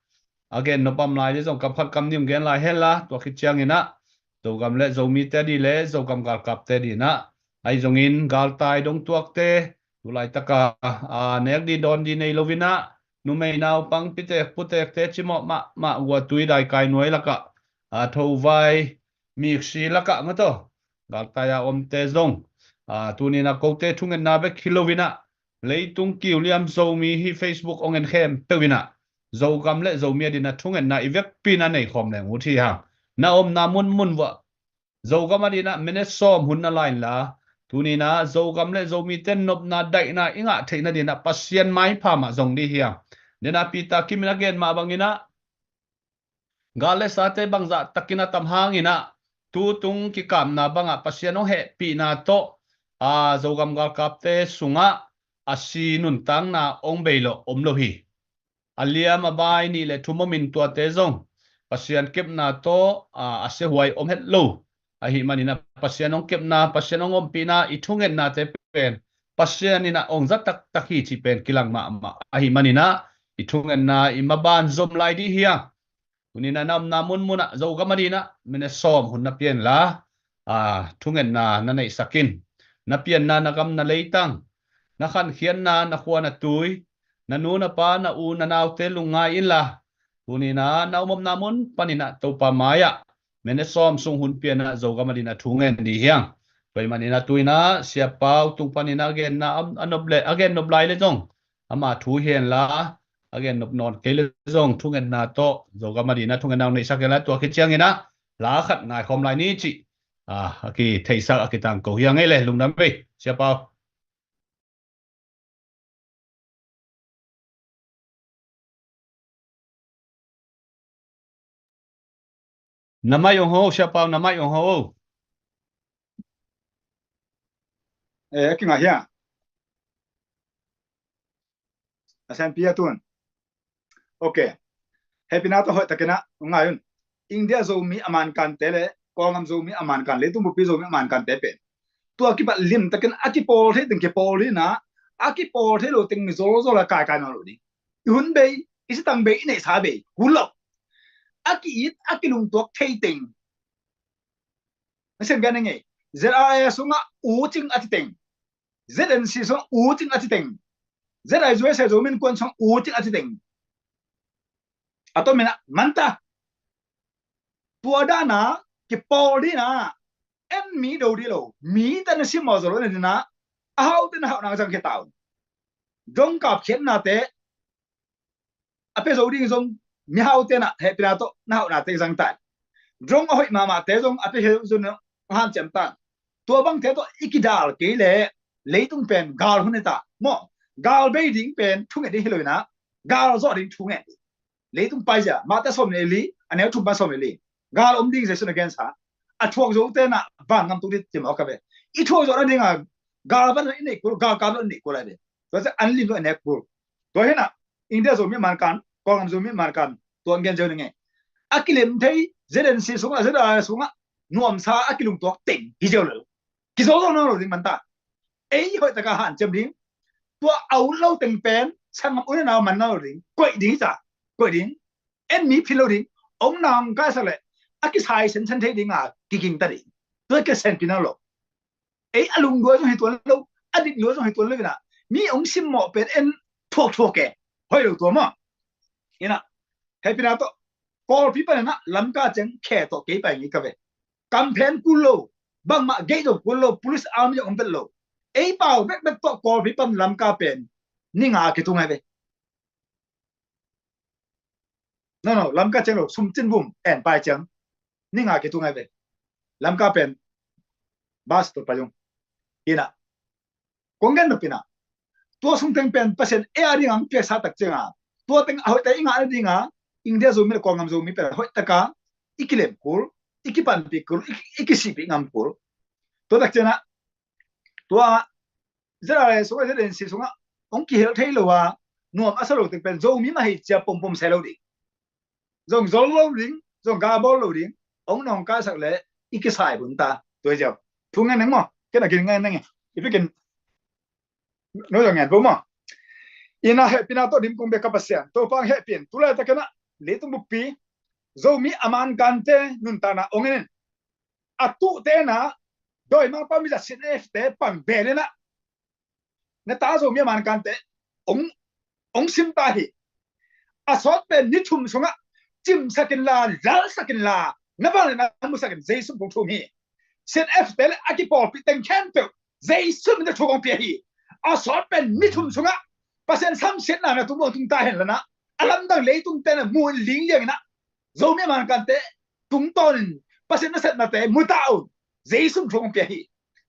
again no pam lai jong kam khat kam nim gen lai hen la to khi chiang ina to gam le zo mi te di le zo gam gal kap te di na ai zong in gal tai dong tuak te tu lai taka nek di don di nei lovina nu mei naw pang pitek putek te chimo ma wa tui dai kai noi laka tho vai mi si laka ma to gal ta ya om te zong tu ni na ko te thungen na be kilovina leitung kiu liam zo mi hi Facebook ongen khem pewina zo gam le zo mi di na thungen na ivek pina nei khom le ngu thi ha na om na mun wa zo gam di na mene som hun na line la tuni na zo gam le zo mi ten nop na dai na inga theina di na pasien mai pha ma zong di hiang nena pita kimina gen ma bangina gale sate bangza takina tamhang ina tu tung ki kam na banga pasien ong he pi na to zo gam gal kap te sunga asi nun tang na ong beilo om lo hi alia ma bai ni le thumo min tua te zong pasien kep na to ase huai om het lo hi manina pasien ong kep na pasien ong om pi na I thungen na te pen pasien ina ong zat tak tak hi chi pen kilang ma hi manina I thungen na I maban zom lai di hiya unina nam namun muna zo gamadina mene som hun na pian la thungen na nei sakin na pian na nakam na leitang na khan khian na khwa na tui na nu na pa na u na naw te lungai in la unina na mom namun panina to pa maya mene som sung hun pian na zo gamadina thungen di hiang toy manina tuina sia pau tung panina gen na anoble again noblai le jong ama thu hian la again nop non kele zong thungen na to zo gamadina thungen naw nei sakela to khi chiang ina la khat ngai khom lai ni chi ki theisa akitang ko hiang ele lungnam pe sia pau namai ong ho sia pau namai ong ho ki nga hiya asan pia tun okay happy na to ho takena ngayun India zo mi aman kan tele ko ngam zo mi aman kan le tu mu pi zo mi aman kan te pe tua ki bat lim taken akipol the ting ke pol ni na akipol the lo ting zo zo la kai na lo di hun be isi tang be ne sa be hulo aki it akilung tok thei ting sen gan nge zra sunga u ting ati ting znc so u ting ati ting zra zo se zo min kon song u ting ati ting ato mena manta tua da na ki pol di na em mi đầu đi lo mi ta na sim mo zo ne na a hau tin hau na jang ke tao dong kap khen na te a pe zo ding zong mi hau te na he pina to na hau na te jang ta dong a hoi ma te zong a pe he zo na han chem ta tua bang te to ikidal ke le tung pen gal hun ta mo gal be ding pen thung e di heloi na gal zo ding thung e le tung pai ja ma ta som ne li ane thum ba som ne li gal ding je sun against ha a thuốc dấu tên là vàng ngâm tung đi tìm họ cả về ít thuốc rồi đó là gà vẫn là này của gà cá vẫn này của lại đấy rồi sẽ ăn liền rồi này của tôi hết à India rồi miếng màn can còn làm rồi miếng màn can tôi anh chơi này akilim thấy dễ đến xí xuống à dễ là xuống á nuông xa akilum tôi tỉnh cái giờ rồi cái số đó nó rồi thì mình ta ấy hội ta cả hạn chấm đi tôi ấu lâu từng pen sang ngắm uống nào mà nó rồi quậy đi咋quậy đi em mi phi lâu đi ông nào cái sao lại aki sai sen sen thế đi ngà kinh ta đi tôi cái sen pin nào ấy alung đuôi trong hệ tuần lâu adik đuôi trong hệ tuần lâu nè mi ông sim mọ bên en thuộc cái hơi đầu tuần mà ina hay pin nào to call people na lam ka cheng khe to cái bài như cái vậy campaign kulo bang ma gate of kulo police army ông tên lo ấy bảo bet bet to call people lam ka pen ni ngà cái tung này vậy no lam ka cheng lo sum chin bum en pai cheng ni nga ke tu ngai ve lam ka pen bas to payong ina kongen no pina to sung teng pen pasen e ari ang pe sa tak chenga to teng hoi ta inga ri nga india zo mi ko ngam zo mi pe hoi ta ka ikilem kul ikipan pi kul ikisi pi ngam kul to tak chena to zara so ga den si sunga ong ki hel thei lo wa nuam asalo teng pen zo mi ma hi cha pom pom sai lo di zong zo lo ding zong ga bo lo ding ông nong cá sạc lệ ít cái xài của ta tôi giờ thu nghe nắng mà cái này nghe nắng if you can nói rằng nghe đúng mà ina hệ pina to dim kung be kapasian to pang hệ pin tu la ta kana le tung bupi zo mi aman kante nun ta na ongen atu te na doi ma pa mi ja sin f te pang be le na ta zo mi aman kante ông sim ta hi asot pe ni thum sunga chim sakin la zal sakin la na ba na mu sakin Jesus bong thum hi sen f tel akipol pi teng khen pe Jesus na thong pi hi a sot pen ni thum sunga pasen sam sen na tu mo tung ta hen la na alam dang le tung te na mu ling yang na zo me man kan te tung ton pasen na set na te mu tao Jesus thong pi hi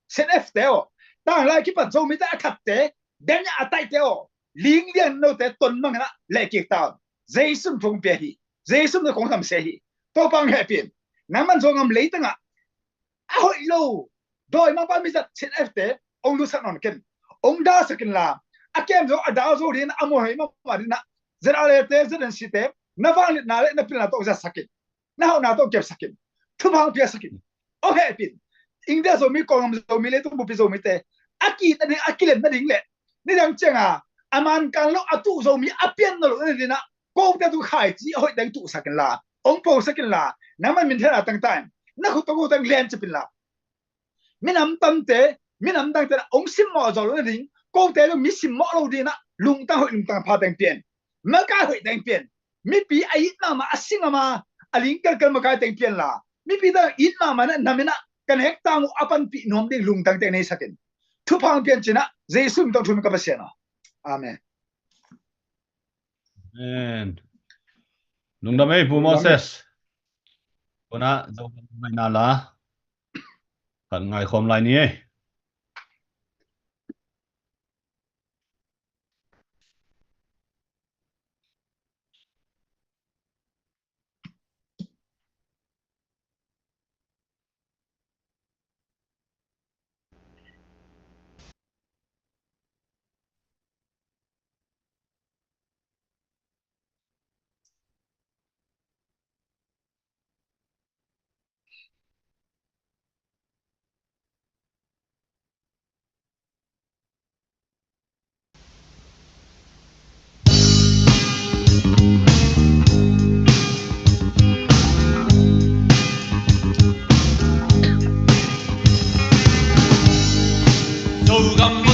sen f te o ta la ki pa zo mi ta khat te den a tai te o ling yang no te ton mang na le ki ta Jesus thong pi hi Jesus na kong sam se hi to pang happy naman zo ngam lấy tanga a hoi lo doi mang pa mi zat chen fte ông lu san on ken ông da sakin la a kem zo a da zo rin amo hei ma ma rin na zera le te zeren si te na wang le na le na pin na to za sakin na ho na to kep sakin thu bang pia sakin okay pin india zo mi kong zo mi le tu bu pi zo mi te aki ta ni akilen na ding le ni dang chenga aman kan lo atu zo mi apian no lo ni na ko te tu khai chi hoi dang tu sakin la ông po sakin la na man min thera tang time na khu to tang len chipin la minam tam te minam dang te ông sim mo zo lo ding ko te lo mi sim mo lo di na lung ta hoi lung ta pha tang pian ma ka hoi tang pian mi pi ai na ma asing ma aling kal ma ka tang pian la mi pi da it ma na mina kan hek tang apan pi nom ding lung tang te nei sakin thu phang pian china jesu tong thum ka ba siana amen Amen. Nung damay po Moses. Kuna zo may nala. Kan ngay khom lai ni eh. gam